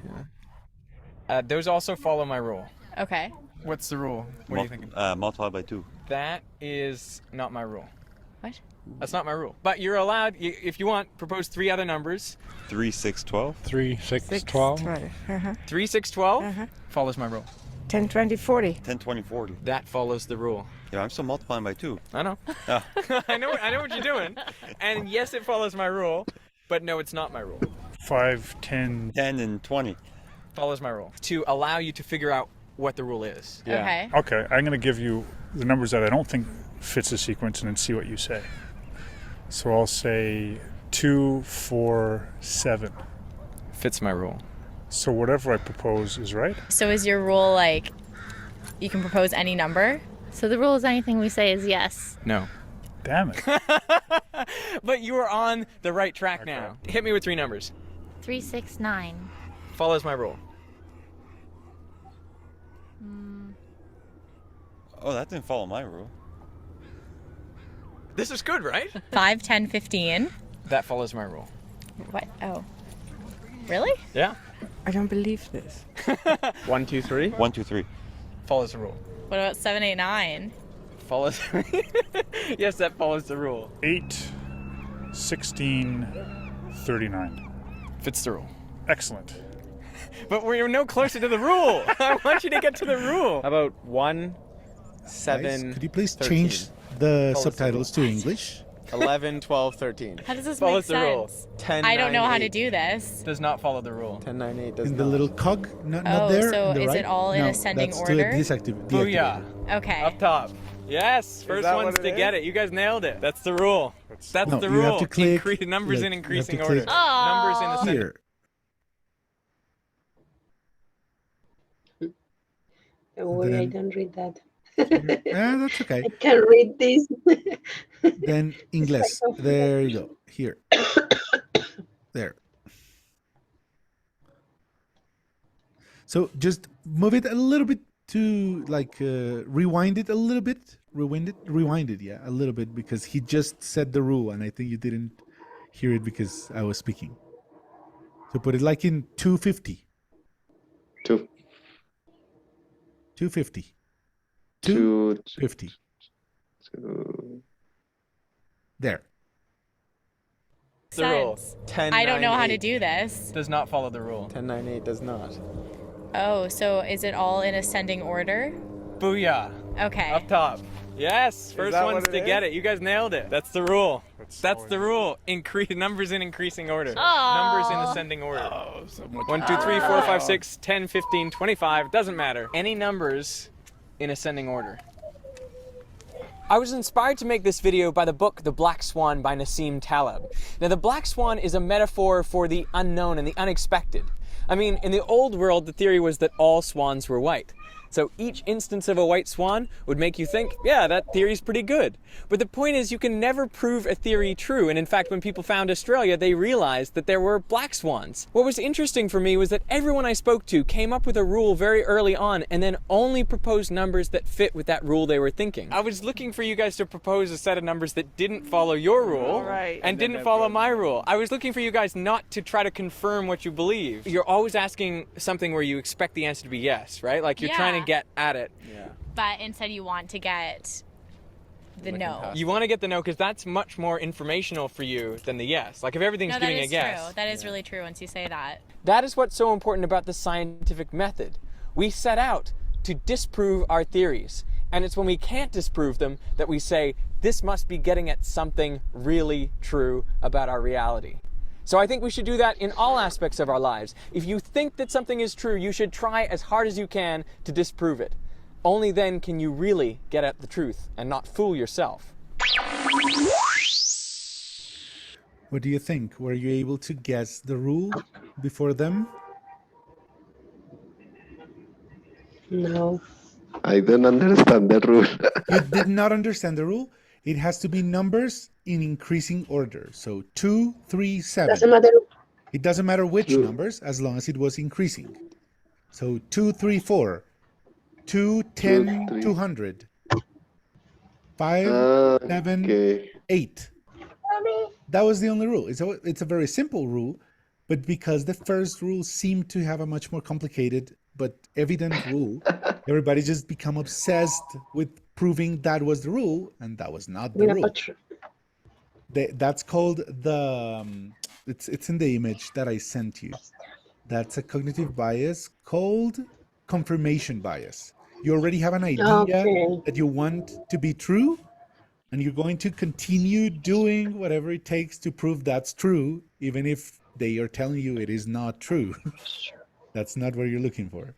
Those also follow my rule. Okay. What's the rule? What are you thinking? Multiply by 2. That is not my rule. What? That's not my rule. But you're allowed, if you want, propose three other numbers. 3, 6, 12. 3, 6, 12. 3, 6, 12 follows my rule. 10, 20, 40. 10, 20, 40. That follows the rule. Yeah, I'm still multiplying by 2. I know. Ah. I know what you're doing. And yes, it follows my rule, but no, it's not my rule. 5, 10. 10 and 20. Follows my rule. To allow you to figure out what the rule is. Okay. Okay, I'm going to give you the numbers that I don't think fits the sequence and then see what you say. So I'll say 2, 4, 7. Fits my rule. So whatever I propose is right? So is your rule like you can propose any number? So the rule is anything we say is yes. No. Damn it. But you are on the right track now. Hit me with three numbers. 3, 6, 9. Follows my rule. Oh, that didn't follow my rule. This is good, right? 5, 10, 15. That follows my rule. What? Oh. Really? Yeah. I don't believe this. 1, 2, 3. 1, 2, 3. Follows the rule. What about 7, 8, 9? Follows. Yes, that follows the rule. 8, 16, 39. Fits the rule. Excellent. But we're no closer to the rule. I want you to get to the rule. How about 1, 7, Guys, could you please 13. change the Follows the subtitles to English? 11, 12, 13. How does this Follows make the rule. sense? 10, I don't 9, know how 8. to do this. Does not follow the rule. 10, 9, 8 does In the not. little cog? Not Oh, there? so on the is it right? all in No, ascending that's order? Booyah. Okay. Up top. Yes, first that ones what it to get is? it. You guys nailed it. That's the rule. That's No, the you have rule. to click, Numbers look, in you have to increasing click order. Numbers in ascending. Here. Don't worry, I Then- don't read that. That's okay. I can read this. Then English. There you go. Here. There. So just move it a little bit to rewind it a little bit. Rewind it, yeah, a little bit, because he just said the rule and I think you didn't hear it because I was speaking. So put it like in 250. 250. 250. There. The rule. Sense. 10, I don't 9, know how 8. to do this. Does not follow the rule. 10, 9, 8 does not. Oh, so is it all in ascending order? Booyah. Okay. Up top. Yes, first that ones what it to get is? it. You guys nailed it. That's the rule. That's the rule. Numbers in increasing order. Numbers in ascending order. Oh, so much. 1, 2, 3, 4, 5, 6, 10, 15, 25. Doesn't matter. Any numbers in ascending order. I was inspired to make this video by the book The Black Swan by Nassim Taleb. Now, the black swan is a metaphor for the unknown and the unexpected. I mean, in the old world, the theory was that all swans were white. So each instance of a white swan would make you think, yeah, that theory's pretty good. But the point is, you can never prove a theory true. And in fact, when people found Australia, they realized that there were black swans. What was interesting for me was that everyone I spoke to came up with a rule very early on and then only proposed numbers that fit with that rule they were thinking. I was looking for you guys to propose a set of numbers that didn't follow your rule and didn't follow my rule. I was looking for you guys not to try to confirm what you believe. You're always asking something where you expect the answer to be yes, right? Like you're trying to get at it. But instead you want to get the no. You want to get the no because that's much more informational for you than the yes. Like if everything's No, that giving a is yes. true. That is really true once you say that. That is what's so important about the scientific method. We set out to disprove our theories. And it's when we can't disprove them that we say, this must be getting at something really true about our reality. So I think we should do that in all aspects of our lives. If you think that something is true, you should try as hard as you can to disprove it. Only then can you really get at the truth and not fool yourself. What do you think? Were you able to guess the rule before them? No. I don't understand the rule. You did not understand the rule? It has to be numbers in increasing order. So 2, 3, 7. Doesn't matter. It doesn't matter which numbers as long as it was increasing. So 2, 3, 4. 2, 10, 200. 5, 7, 8. That was the only rule. It's a very simple rule, but because the first rule seemed to have a much more complicated but evident rule, everybody just become obsessed with proving that was the rule, and that was not the rule. That's called the, it's in the image that I sent you. That's a cognitive bias called confirmation bias. You already have an idea that you want to be true, and you're going to continue doing whatever it takes to prove that's true, even if they are telling you it is not true. That's not what you're looking for.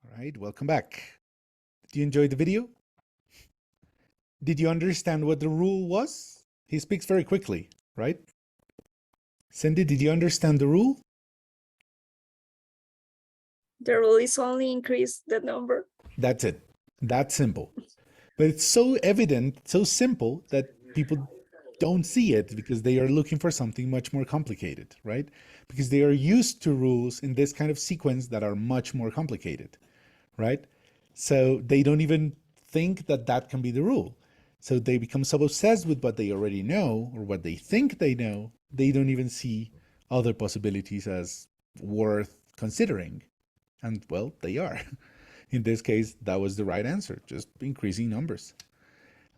All right, welcome back. Did you enjoy the video? Did you understand what the rule was? He speaks very quickly, right? Cindy, did you understand the rule? The rule is only increase the number. That's it. That's simple. But it's so evident, so simple that people don't see it because they are looking for something much more complicated, right? Because they are used to rules in this kind of sequence that are much more complicated, right? So they don't even think that that can be the rule. So they become so obsessed with what they already know or what they think they know, they don't even see other possibilities as worth considering. And well, they are. In this case, that was the right answer, just increasing numbers.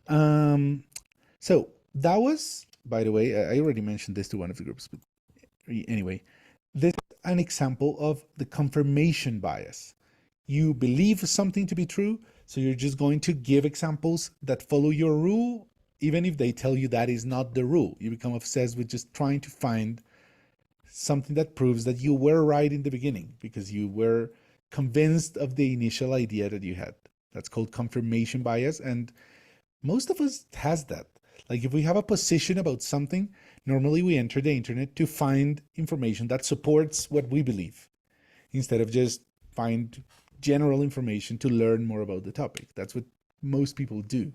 So that was, by the way, I already mentioned this to one of the groups, but anyway, this is an example of the confirmation bias. You believe something to be true, so you're just going to give examples that follow your rule, even if they tell you that is not the rule. You become obsessed with just trying to find something that proves that you were right in the beginning because you were convinced of the initial idea that you had. That's called confirmation bias, and most of us has that. Like if we have a position about something, normally we enter the internet to find information that supports what we believe instead of just find general information to learn more about the topic. That's what most people do.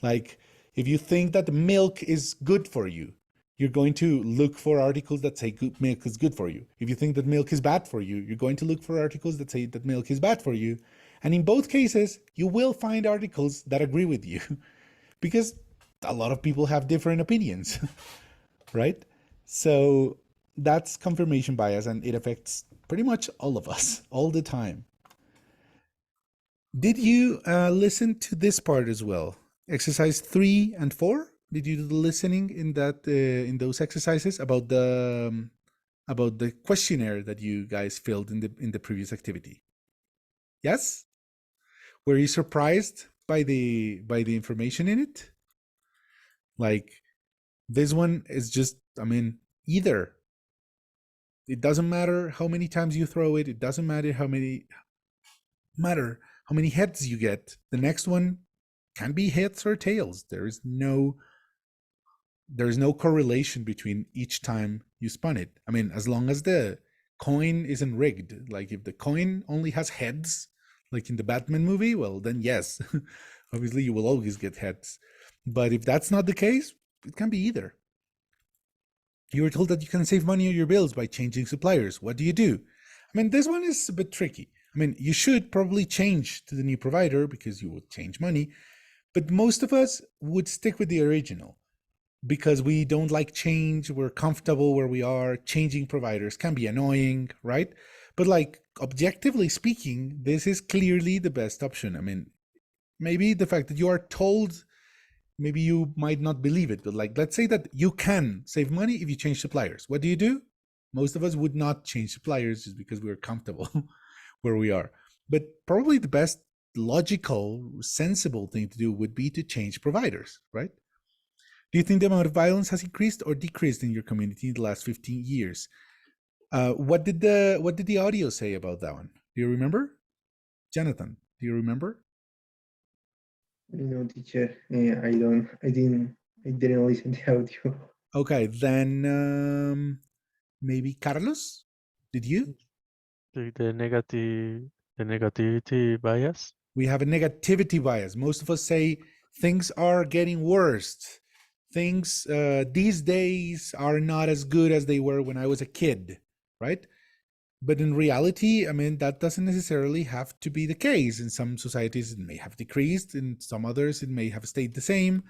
Like if you think that milk is good for you, you're going to look for articles that say milk is good for you. If you think that milk is bad for you, you're going to look for articles that say that milk is bad for you. And in both cases, you will find articles that agree with you because a lot of people have different opinions, right? So that's confirmation bias, and it affects pretty much all of us all the time. Did you listen to this part as well? Exercise 3 and 4? Did you do the listening in that in those exercises about the questionnaire that you guys filled in the previous activity? Yes? Were you surprised by the information in it? Like this one is just, I mean, either. It doesn't matter how many times you throw it. It doesn't matter how many heads you get. The next one can be heads or tails. There is no correlation between each time you spun it. I mean, as long as the coin isn't rigged. Like if the coin only has heads, like in the Batman movie, well, then yes, obviously you will always get heads. But if that's not the case, it can be either. You were told that you can save money on your bills by changing suppliers. What do you do? I mean, this one is a bit tricky. I mean, you should probably change to the new provider because you would change money, but most of us would stick with the original because we don't like change. We're comfortable where we are. Changing providers can be annoying, right? But like objectively speaking, this is clearly the best option. I mean, maybe the fact that you are told, maybe you might not believe it, but like, let's say that you can save money if you change suppliers. What do? Most of us would not change suppliers just because we're comfortable where we are. But probably the best logical, sensible thing to do would be to change providers, right? Do you think the amount of violence has increased or decreased in your community in the last 15 years? What did the audio say about that one? Do you remember? Jonathan, do you remember? No, teacher, I didn't listen to the audio. Okay, then maybe Carlos, did you? The negativity bias. We have a negativity bias. Most of us say things are getting worse. Things these days are not as good as they were when I was a kid, right? But in reality, I mean, that doesn't necessarily have to be the case. In some societies, it may have decreased. In some others, it may have stayed the same.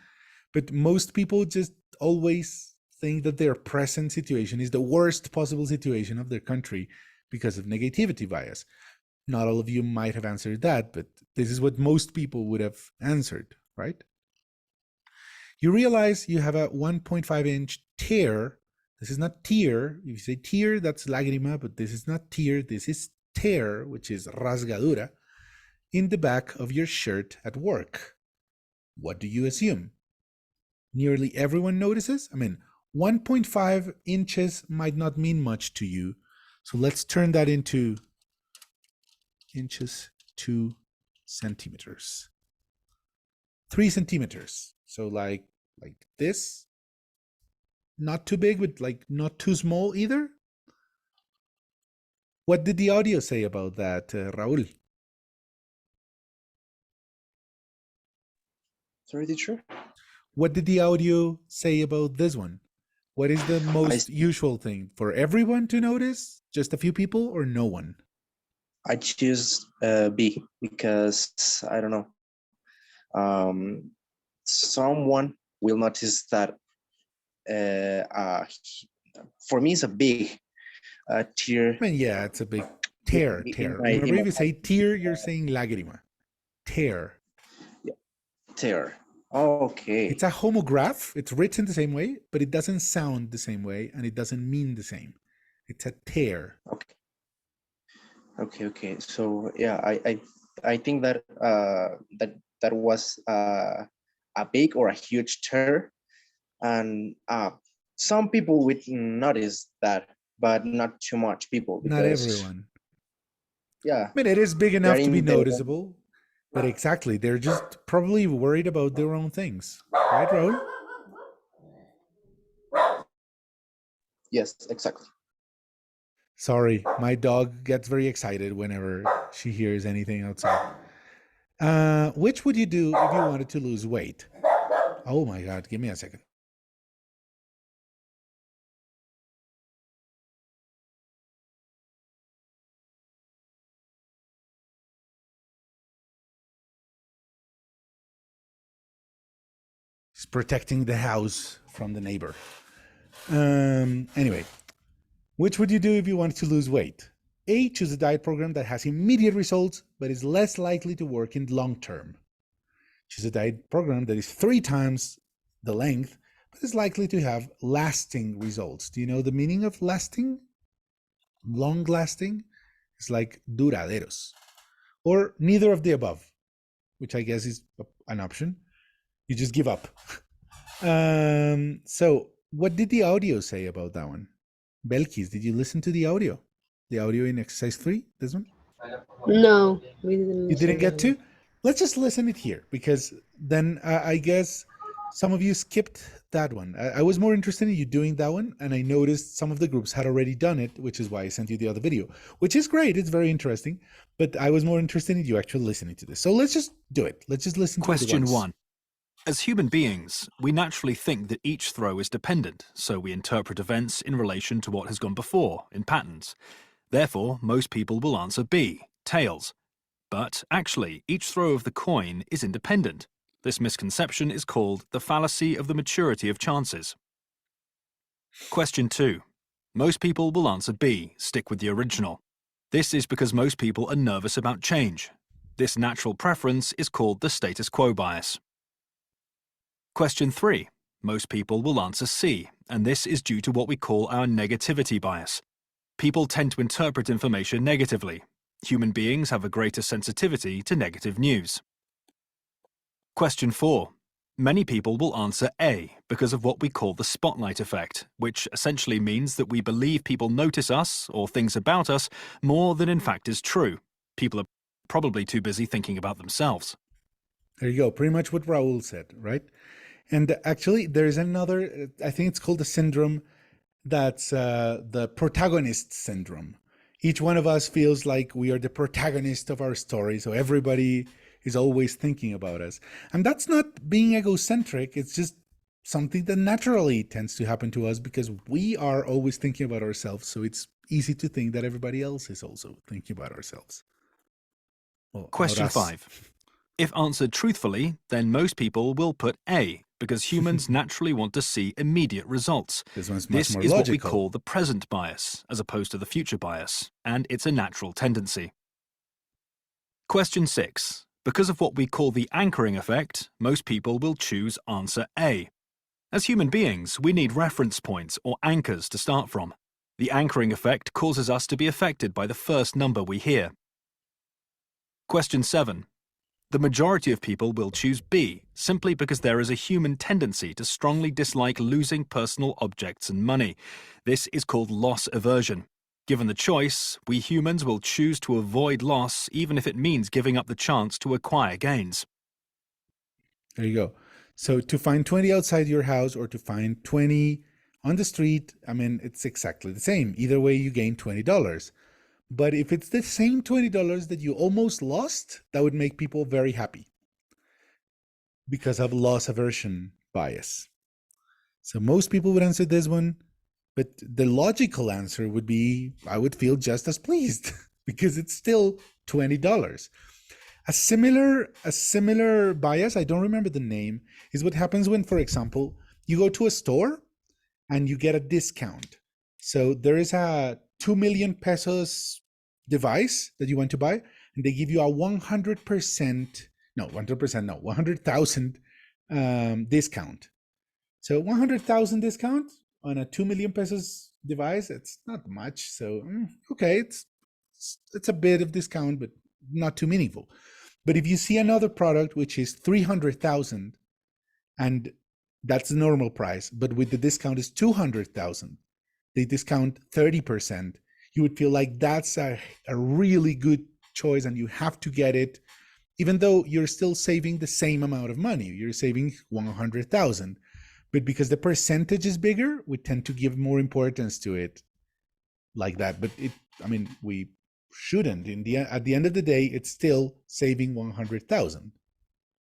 But most people just always think that their present situation is the worst possible situation of their country because of negativity bias. Not all of you might have answered that, but this is what most people would have answered, right? You realize you have a 1.5-inch tear. This is not tear. If you say tear, that's lágrima, but this is not tear. This is tear, which is rasgadura, in the back of your shirt at work. What do you assume? Nearly everyone notices? I mean, 1.5 inches might not mean much to you. So let's turn that into inches to centimeters. 3 centimeters. So like this. Not too big, but like not too small either. What did the audio say about that, Raul? Sorry, teacher. What did the audio say about this one? What is the most usual thing? For everyone to notice? Just a few people or no one? I choose B because I don't know. Someone will notice that. For me, it's a big tear. I mean, yeah, it's a big tear. Remember, if you say tear, you're saying lágrima. Tear. Yeah. Tear. Okay. It's a homograph. It's written the same way, but it doesn't sound the same way, and it doesn't mean the same. It's a tear. Okay. So yeah, I think that that was a big or a huge tear, and some people would notice that, but not too much people. Not everyone. Yeah. I mean, it is big enough to be noticeable, but exactly, they're just probably worried about their own things, right, Raul? Yes, exactly. Sorry, my dog gets very excited whenever she hears anything outside. Which would you do if you wanted to lose weight? Oh my God, give me a second. He's protecting the house from the neighbor. Anyway, which would you do if you wanted to lose weight? A, choose a diet program that has immediate results, but is less likely to work in the long term. Choose a diet program that is 3 times the length, but is likely to have lasting results. Do you know the meaning of lasting? Long lasting? It's like duraderos. Or neither of the above, which I guess is an option. You just give up. So what did the audio say about that one? Belkis, did you listen to the audio? The audio in exercise 3, this one? No, we didn't. You didn't get to? Let's just listen it here, because then I guess Some of you skipped that one. I was more interested in you doing that one, and I noticed some of the groups had already done it, which is why I sent you the other video, which is great. It's very interesting, but I was more interested in you actually listening to this. So let's just do it. Let's just listen to it Question once. 1. As human beings, we naturally think that each throw is dependent, so we interpret events in relation to what has gone before, in patterns. Therefore, most people will answer B, tails. But actually, each throw of the coin is independent. This misconception is called the fallacy of the maturity of chances. Question 2. Most people will answer B, stick with the original. This is because most people are nervous about change. This natural preference is called the status quo bias. Question 3. Most people will answer C, and this is due to what we call our negativity bias. People tend to interpret information negatively. Human beings have a greater sensitivity to negative news. Question 4. Many people will answer A because of what we call the spotlight effect, which essentially means that we believe people notice us or things about us more than in fact is true. People are probably too busy thinking about themselves. There you go. Pretty much what Raul said, right? And actually, there is another, I think it's called the syndrome, that's the protagonist syndrome. Each one of us feels like we are the protagonist of our story, so everybody is always thinking about us. And that's not being egocentric, it's just something that naturally tends to happen to us because we are always thinking about ourselves, so it's easy to think that everybody else is also thinking about ourselves. Well, Question about us. 5. If answered truthfully, then most people will put A, because humans naturally want to see immediate results. This one's much This more is what we logical. call the present bias, as opposed to the future bias, and it's a natural tendency. Question 6. Because of what we call the anchoring effect, most people will choose answer A. As human beings, we need reference points or anchors to start from. The anchoring effect causes us to be affected by the first number we hear. Question 7. The majority of people will choose B, simply because there is a human tendency to strongly dislike losing personal objects and money. This is called loss aversion. Given the choice, we humans will choose to avoid loss even if it means giving up the chance to acquire gains. There you go. So to find 20 outside your house or to find 20 on the street, I mean, it's exactly the same. Either way, you gain $20. But if it's the same $20 that you almost lost, that would make people very happy because of loss aversion bias. So most people would answer this one, but the logical answer would be, I would feel just as pleased because it's still $20. A similar bias, I don't remember the name, is what happens when, for example, you go to a store and you get a discount. So there is a 2 million pesos device that you want to buy, and they give you a 100,000 discount. So 100,000 discount on a 2 million pesos device, it's not much. So, okay, it's a bit of discount, but not too meaningful. But if you see another product which is 300,000 and that's the normal price, but with the discount is 200,000, they discount 30%, you would feel like that's a really good choice and you have to get it, even though you're still saving the same amount of money. You're saving 100,000, but because the percentage is bigger, we tend to give more importance to it like that. But we shouldn't. At the end of the day, it's still saving 100,000,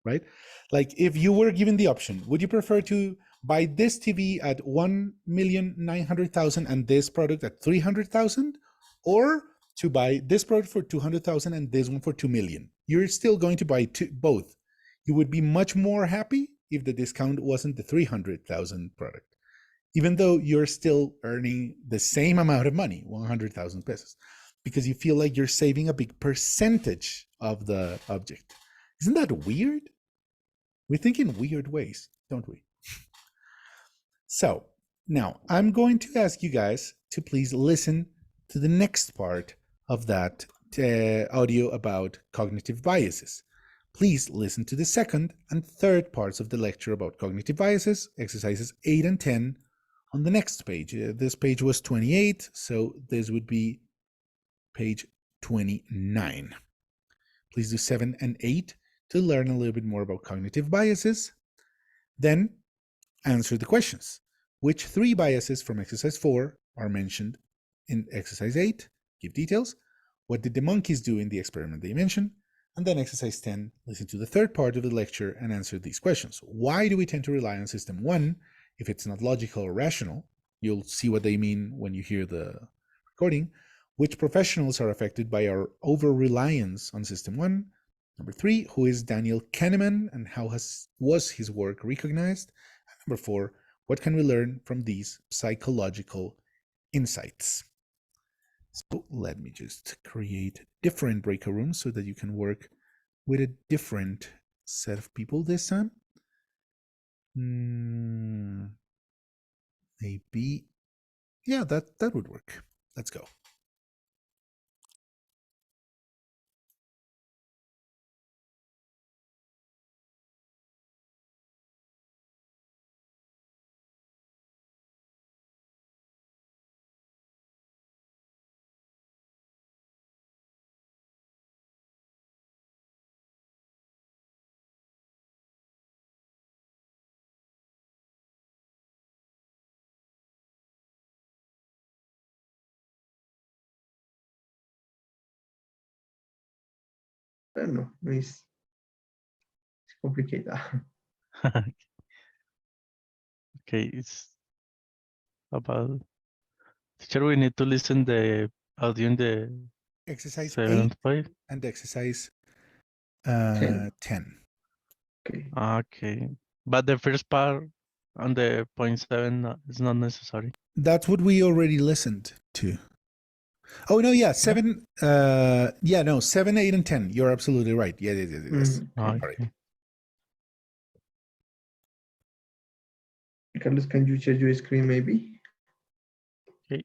right? Like if you were given the option, would you prefer to buy this TV at 1,900,000 and this product at 300,000, or to buy this product for 200,000 and this one for 2 million? You're still going to buy both. You would be much more happy if the discount wasn't the 300,000 product, even though you're still earning the same amount of money, 100,000 pesos, because you feel like you're saving a big percentage of the object. Isn't that weird? We think in weird ways, don't we? So now I'm going to ask you guys to please listen to the next part of that audio about cognitive biases. Please listen to the second and third parts of the lecture about cognitive biases, exercises 8 and 10, on the next page. This page was 28, so this would be page 29. Please do 7 and 8 to learn a little bit more about cognitive biases. Then answer the questions. Which 3 biases from exercise 4 are mentioned in exercise 8? Give details. What did the monkeys do in the experiment they mentioned? And then exercise 10, listen to the third part of the lecture and answer these questions. Why do we tend to rely on system 1 if it's not logical or rational? You'll see what they mean when you hear the recording. Which professionals are affected by our over-reliance on system 1? Number 3, who is Daniel Kahneman and how was his work recognized? And number 4, what can we learn from these psychological insights? So let me just create different breakout rooms so that you can work with a different set of people this time. Maybe, yeah, that would work. Let's go. I don't know. It's complicated. Okay, it's about teacher. We need to listen the audio in the Exercise 8 7.5. and exercise 10. 10. Okay. Okay, but the first part on the 0.7 is not necessary. That's what we already listened to. Oh no, yeah, 7. Yeah, no, 7, 8, and 10. You're absolutely right. Yeah, yes. Okay. All right. Carlos, can you share your screen maybe? Okay.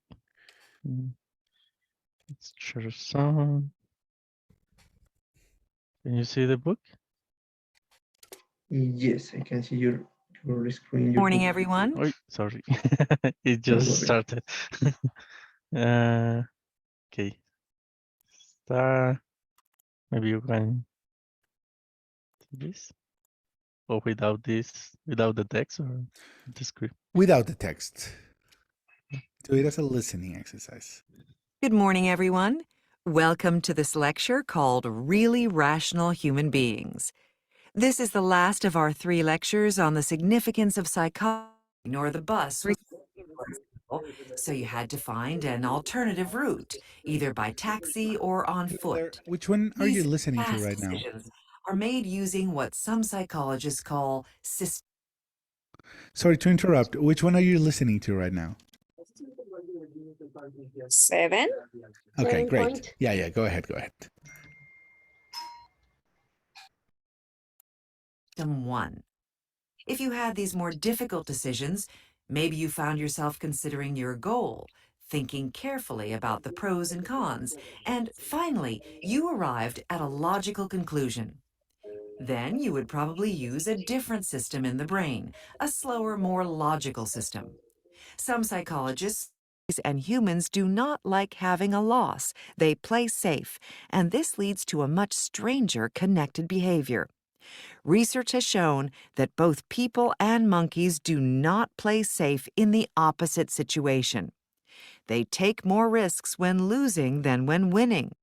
Let's share some. Can you see the book? Yes, I can see your screen. Your Morning, book. everyone. Oh, sorry. It Don't just worry. started. Okay. Start. Maybe you can do this. Or without this, without the text or the script. Without the text. Do it as a listening exercise. Good morning, everyone. Welcome to this lecture called Really Rational Human Beings. This is the last of our 3 lectures on the significance of psychology, nor the bus was so you had to find an alternative route, either by taxi or on foot. Which one are you These listening to fast right now? decisions are made using what some psychologists call system. Sorry to interrupt. Which one are you listening to right now? 7. Okay, great. Yeah, go ahead. System 1. If you had these more difficult decisions, maybe you found yourself considering your goal, thinking carefully about the pros and cons, and finally, you arrived at a logical conclusion. Then you would probably use a different system in the brain, a slower, more logical system. Some psychologists and humans do not like having a loss. They play safe, and this leads to a much stranger connected behavior. Research has shown that both people and monkeys do not play safe in the opposite situation. They take more risks when losing than when winning,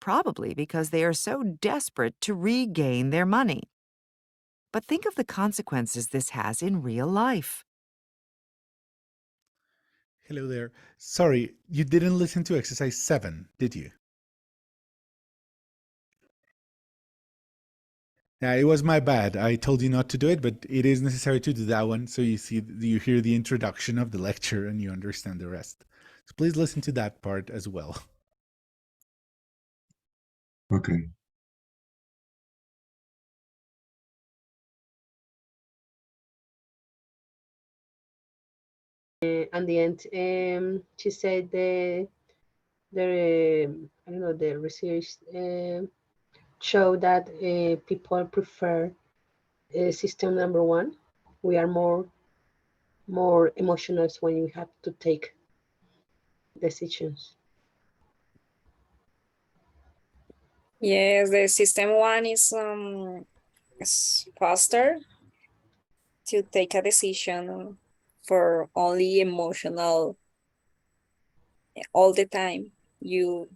probably because they are so desperate to regain their money. But think of the consequences this has in real life. Hello there. Sorry, you didn't listen to exercise 7, did you? Yeah, it was my bad. I told you not to do it, but it is necessary to do that one so you hear the introduction of the lecture and you understand the rest. So please listen to that part as well. Okay. At the end, she said the I don't know, the research show that people prefer system number 1. We are more emotional when we have to take decisions. Yes, the system 1 is faster to take a decision for only emotional all the time, you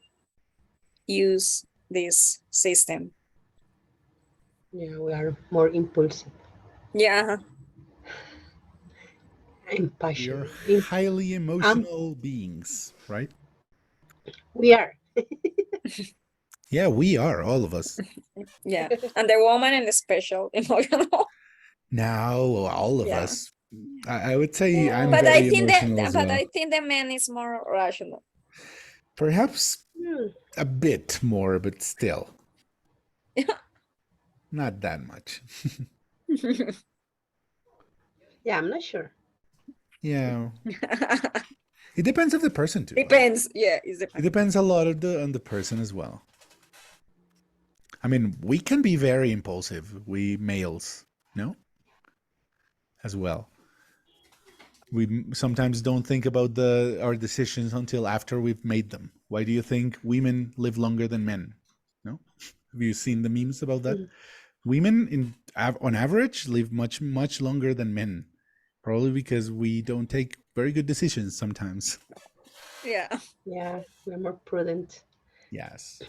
use this system. Yeah, we are more impulsive Yeah. and We are passionate. highly emotional beings, right? We are. Yeah, we are, all of us. Yeah. And the woman and the special emotional. Now, all of Yeah. us. I would say I'm But I very think emotional as well. I think the man is more rational. Perhaps Hmm. a bit more, but still. Not that much. Yeah, I'm not sure. Yeah. It depends of the person too. Depends. Yeah, it It depends. depends a lot of on the person as well. I mean, we can be very impulsive, we males, no? As well. We sometimes don't think about our decisions until after we've made them. Why do you think women live longer than men? No? Have you seen the memes about that? Women on average live much longer than men. Probably because we don't take very good decisions sometimes. Yeah. Yeah, we're more prudent. Yes.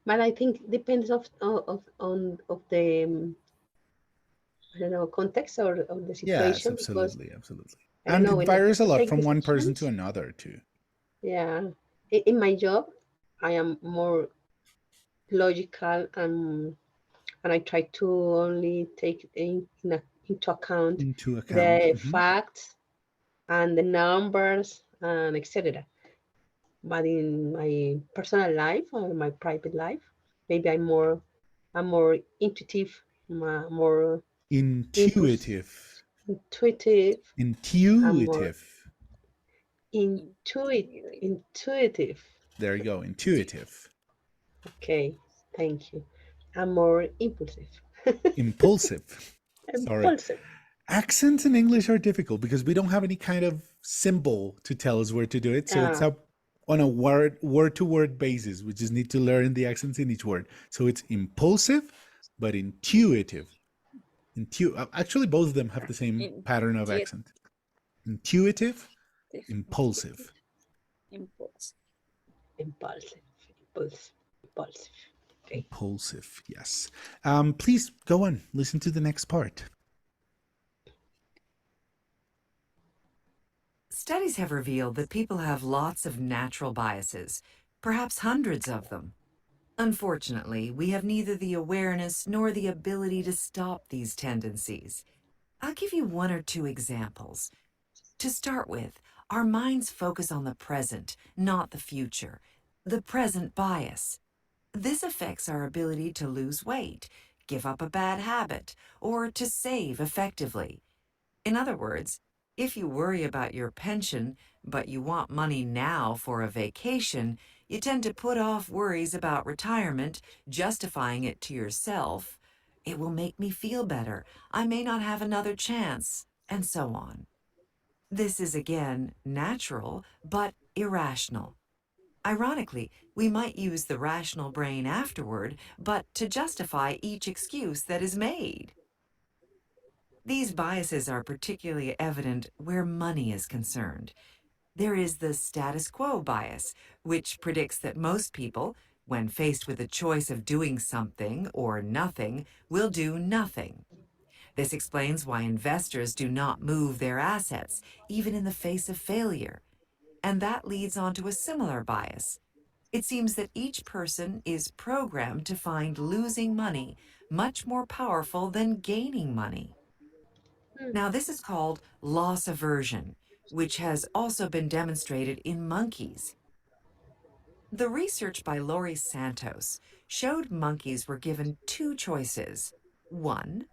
But I think depends of the I don't know, context or of the Yes, situation, because absolutely, absolutely. I don't And know, it when I have varies a to lot take from one person to decisions. another too. Yeah, in my job, I am more logical, and I try to only take into account Into account. the Mhm. facts and the numbers and etc. But in my personal life or my private life, maybe I'm more intuitive, more impulse, Intuitive. intuitive. I'm more Intuitive. intuitive. There you go. Intuitive. Okay, thank you. I'm more impulsive. Impulsive. Sorry. Impulsive. Accents in English are difficult because we don't have any kind of symbol to tell us where to do it. So it's Ah, up on a word to word basis. We just need to learn the accents in each word. So it's impulsive, but intuitive. Actually, both of them have the same pattern of accent. Intuitive, impulsive. Impulse. impulsive, impulsive. Okay. Impulsive, yes. Please go on. Listen to the next part. Studies have revealed that people have lots of natural biases, perhaps hundreds of them. Unfortunately, we have neither the awareness nor the ability to stop these tendencies. I'll give you one or two examples. To start with, our minds focus on the present, not the future. The present bias. This affects our ability to lose weight, give up a bad habit, or to save effectively. In other words, if you worry about your pension, but you want money now for a vacation, you tend to put off worries about retirement, justifying it to yourself. It will make me feel better. I may not have another chance, and so on. This is again natural, but irrational. Ironically, we might use the rational brain afterward, but to justify each excuse that is made. These biases are particularly evident where money is concerned. There is the status quo bias, which predicts that most people, when faced with a choice of doing something or nothing, will do nothing. This explains why investors do not move their assets, even in the face of failure. And that leads on to a similar bias. It seems that each person is programmed to find losing money much more powerful than gaining money. Now, this is called loss aversion, which has also been demonstrated in monkeys. The research by Laurie Santos showed monkeys were given two choices. One,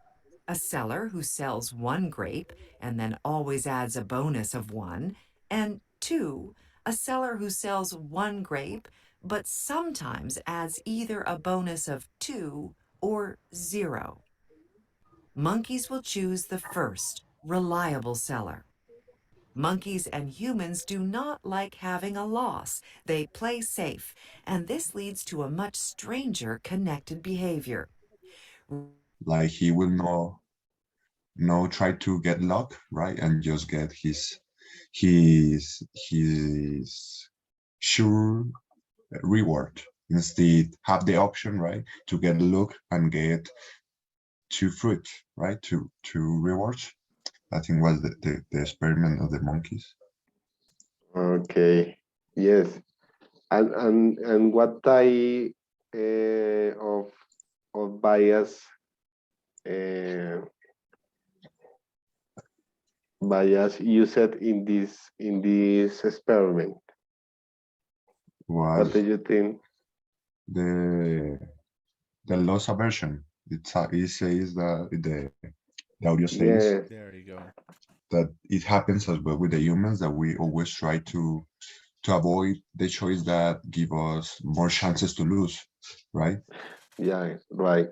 a seller who sells one grape and then always adds a bonus of one, and two, a seller who sells one grape but sometimes adds either a bonus of 2 or 0. Monkeys will choose the first, reliable seller. Monkeys and humans do not like having a loss. They play safe, and this leads to a much stranger connected behavior. Like he will know no try to get luck, right, and just get his sure reward. Instead, have the option, right, to get luck and get two fruit, right, two rewards. I think was the experiment of the monkeys. Okay. Yes. And what type of bias bias used in this experiment? What Was do you think? the loss aversion. It says that the audio says Yes. There you go. that it happens as well with the humans, that we always try to avoid the choice that give us more chances to lose, right? Yeah. Right.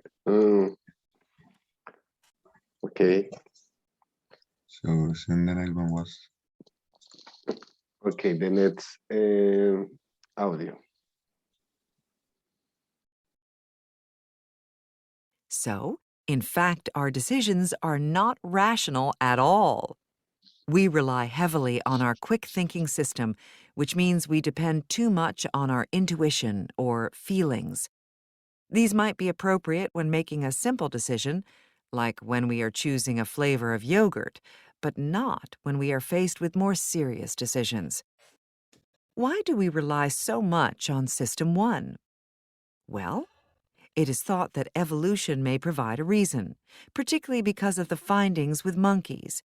Okay. So the next one was Okay. The next audio. So, in fact, our decisions are not rational at all. We rely heavily on our quick thinking system, which means we depend too much on our intuition or feelings. These might be appropriate when making a simple decision, like when we are choosing a flavor of yogurt, but not when we are faced with more serious decisions. Why do we rely so much on System 1? Well, it is thought that evolution may provide a reason, particularly because of the findings with monkeys.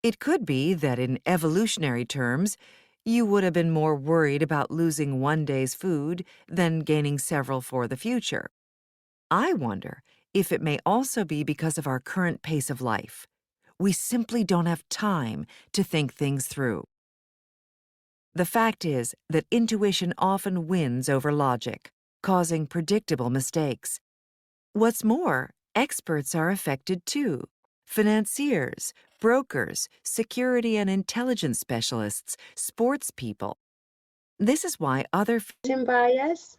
It could be that in evolutionary terms, you would have been more worried about losing one day's food than gaining several for the future. I wonder if it may also be because of our current pace of life. We simply don't have time to think things through. The fact is that intuition often wins over logic, causing predictable mistakes. What's more, experts are affected too. Financiers, brokers, security and intelligence specialists, sports people. This is why other bias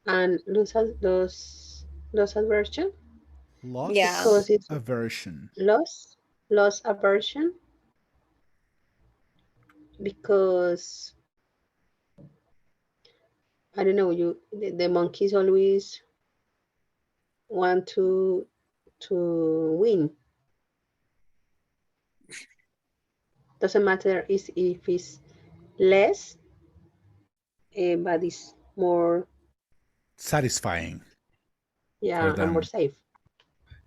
and loss aversion Loss Yeah. because it's aversion. loss aversion because I don't know, the monkeys always want to win. Doesn't matter if it's less, but it's more, Satisfying for yeah, and more them. safe.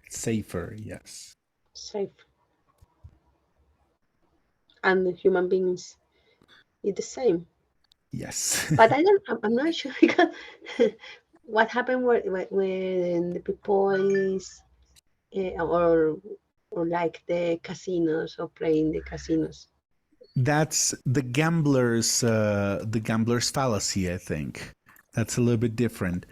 Safer, yes. Safe. And human beings is the same. Yes. But I'm not sure because what happened when the people is or like the casinos or playing the casinos. That's the gambler's fallacy, I think. That's a little bit different.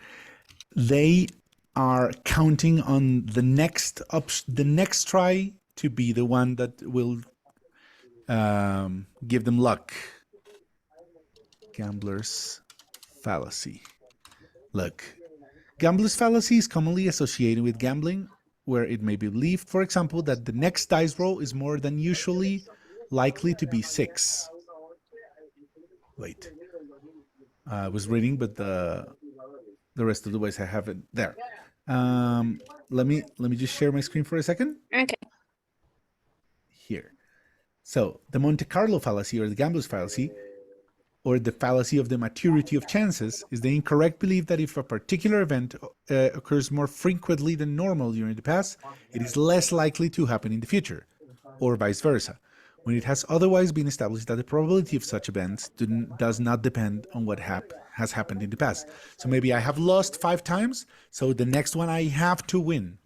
They are counting on the next try to be the one that will give them luck. Gambler's fallacy. Look, gambler's fallacy is commonly associated with gambling, where it may be believed, for example, that the next dice roll is more than usually likely to be 6. Wait, I was reading, but the rest of the ways I have it there. Let me just share my screen for a second. Okay. Here. So the Monte Carlo fallacy, or the gambler's fallacy, or the fallacy of the maturity of chances, is the incorrect belief that if a particular event occurs more frequently than normal during the past, it is less likely to happen in the future, or vice versa, when it has otherwise been established that the probability of such events does not depend on what has happened in the past. So maybe I have lost 5 times, so the next one I have to win.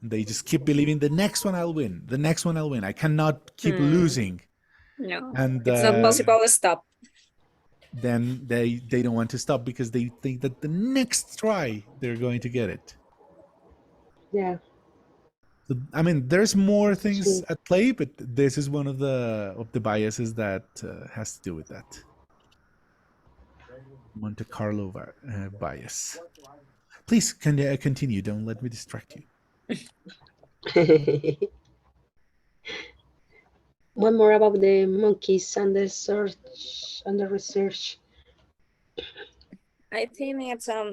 And they just keep believing the next one I'll win, the next one I'll win. I cannot keep losing. No, And it's not possible to stop. then they don't want to stop because they think that the next try they're going to get it. Yeah. So, I mean, there's more things at play, but this is one of the biases that has to do with that. Monte Carlo bias. Please continue. Don't let me distract you. One more about the monkeys and the search and the research. I think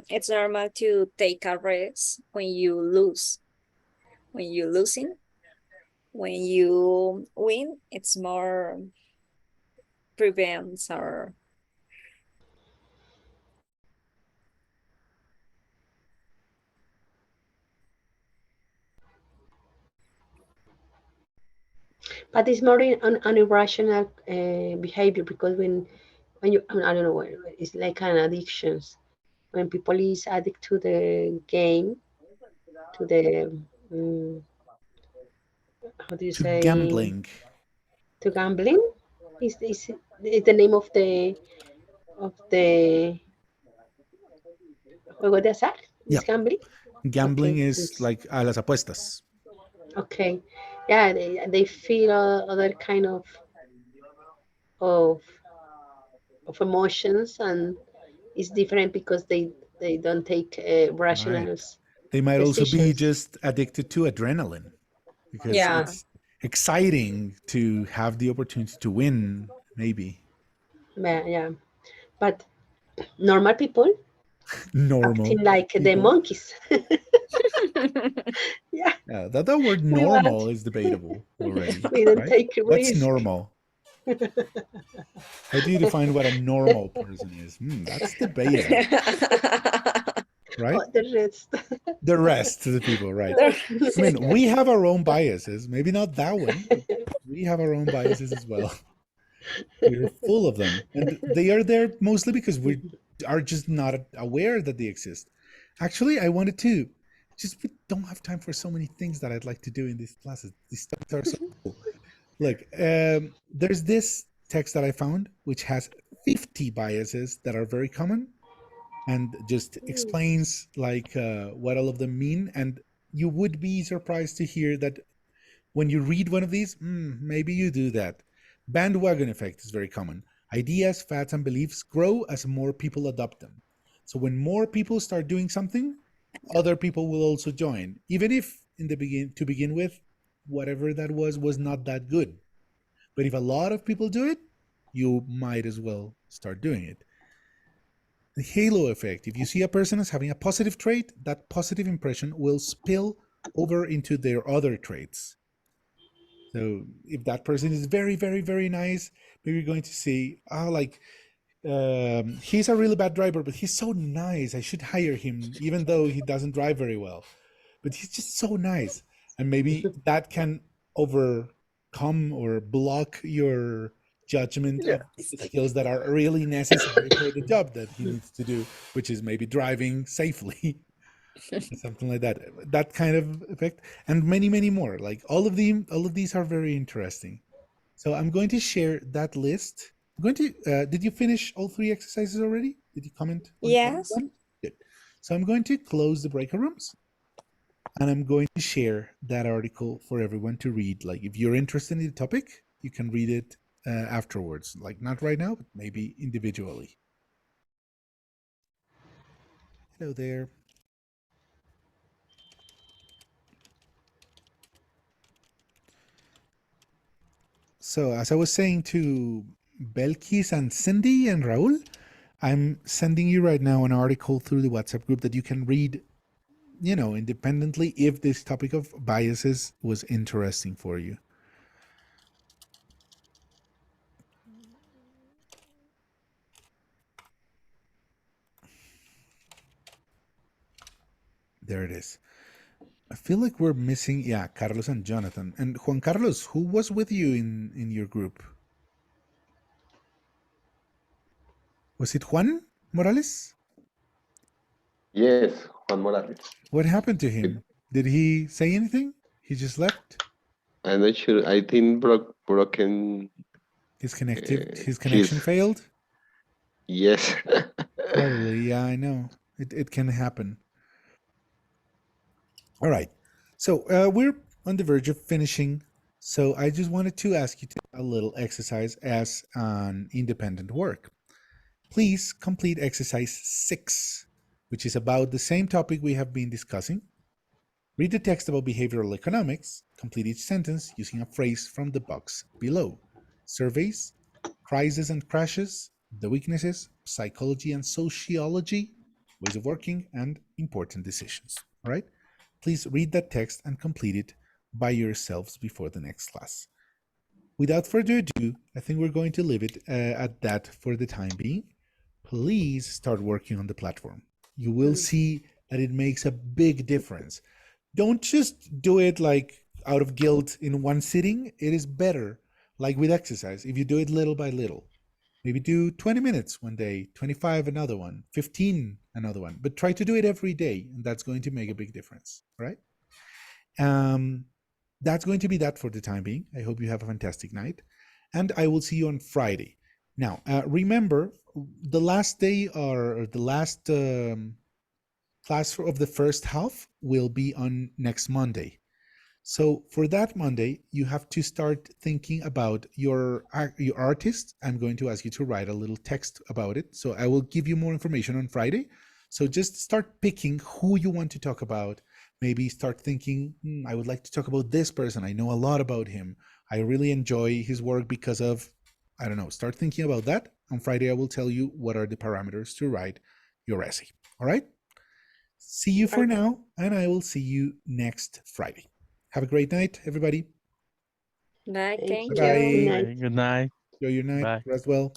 it's normal to take a risk when you lose. When you losing, when you win, it's more prevents or But it's more an irrational behavior because when you I don't know, it's like an addictions. When people is addicted to the game, to the how do you To say, gambling. to gambling, is the name of the juego de azar? Yeah. Is gambling? Gambling Okay, is it's like a las apuestas. okay. Yeah, they feel other kind of of emotions, and it's different because they don't take Right. rational They might also be decisions. just addicted to adrenaline because Yeah, it's exciting to have the opportunity to win, maybe. yeah. But normal people acting Normal like the people. monkeys. Yeah, Yeah, that word we want. normal is debatable already, We don't right? take What's risk. normal? How do you define what a normal person is? That's debatable, right? Oh, the rest. The rest of the people, right? I The- mean, we have our own biases. Maybe not that one, but we have our own biases as well. We're full of them. And they are there mostly because we are just not aware that they exist. Actually, I wanted to just, we don't have time for so many things that I'd like to do in these classes. These topics are so cool. Look, there's this text that I found which has 50 biases that are very common and just explains like what all of them mean. And you would be surprised to hear that when you read one of these, maybe you do that. Bandwagon effect is very common. Ideas, facts, and beliefs grow as more people adopt them. So when more people start doing something, other people will also join, even if in the begin with, whatever that was not that good. But if a lot of people do it, you might as well start doing it. The halo effect. If you see a person as having a positive trait, that positive impression will spill over into their other traits. So if that person is very, very, very nice, maybe you're going to see, like, he's a really bad driver, but he's so nice. I should hire him, even though he doesn't drive very well. But he's just so nice. And maybe that can overcome or block your judgment of the skills that are really necessary for the job that he needs to do, which is maybe driving safely. Something like that, that kind of effect, and many, many more. Like all of these are very interesting. So I'm going to share that list. I'm going to did you finish all three exercises already? Did you comment on all of yes. them? Good. So I'm going to close the breakout rooms, and I'm going to share that article for everyone to read. Like, if you're interested in the topic, you can read it afterwards, like not right now, but maybe individually. Hello there. So, as I was saying to Belkis and Cindy and Raul, I'm sending you right now an article through the WhatsApp group that you can read, independently, if this topic of biases was interesting for you. There it is. I feel like we're missing, yeah, Carlos and Jonathan. And Juan Carlos, who was with you in your group? Was it Juan Morales? Yes, Juan Morales. What happened to him? Did he say anything? He just left? I'm not sure. I think broken. His connection His failed? yes. Probably, yeah, I know. It can happen. All right. So we're on the verge of finishing. So I just wanted to ask you to do a little exercise as an independent work. Please complete exercise 6, which is about the same topic we have been discussing. Read the text about behavioral economics. Complete each sentence using a phrase from the box below. Surveys, crises and crashes, the weaknesses, psychology and sociology, ways of working, and important decisions. All right? Please read that text and complete it by yourselves before the next class. Without further ado, I think we're going to leave it at that for the time being. Please start working on the platform. You will see that it makes a big difference. Don't just do it like out of guilt in one sitting. It is better, like with exercise, if you do it little by little. Maybe do 20 minutes one day, 25 another one, 15 another one, but try to do it every day, and that's going to make a big difference, right? That's going to be that for the time being. I hope you have a fantastic night, and I will see you on Friday. Now, remember, the last day or the last class of the first half will be on next Monday. So for that Monday, you have to start thinking about your artist. I'm going to ask you to write a little text about it. So I will give you more information on Friday. So just start picking who you want to talk about. Maybe start thinking, I would like to talk about this person. I know a lot about him. I really enjoy his work because of, I don't know, start thinking about that. On Friday, I will tell you what are the parameters to write your essay. All right? See you for now, and I will see you next Friday. Have a great night, everybody. Bye. Thank Bye. you. Good night. Enjoy your night. Bye. Rest well.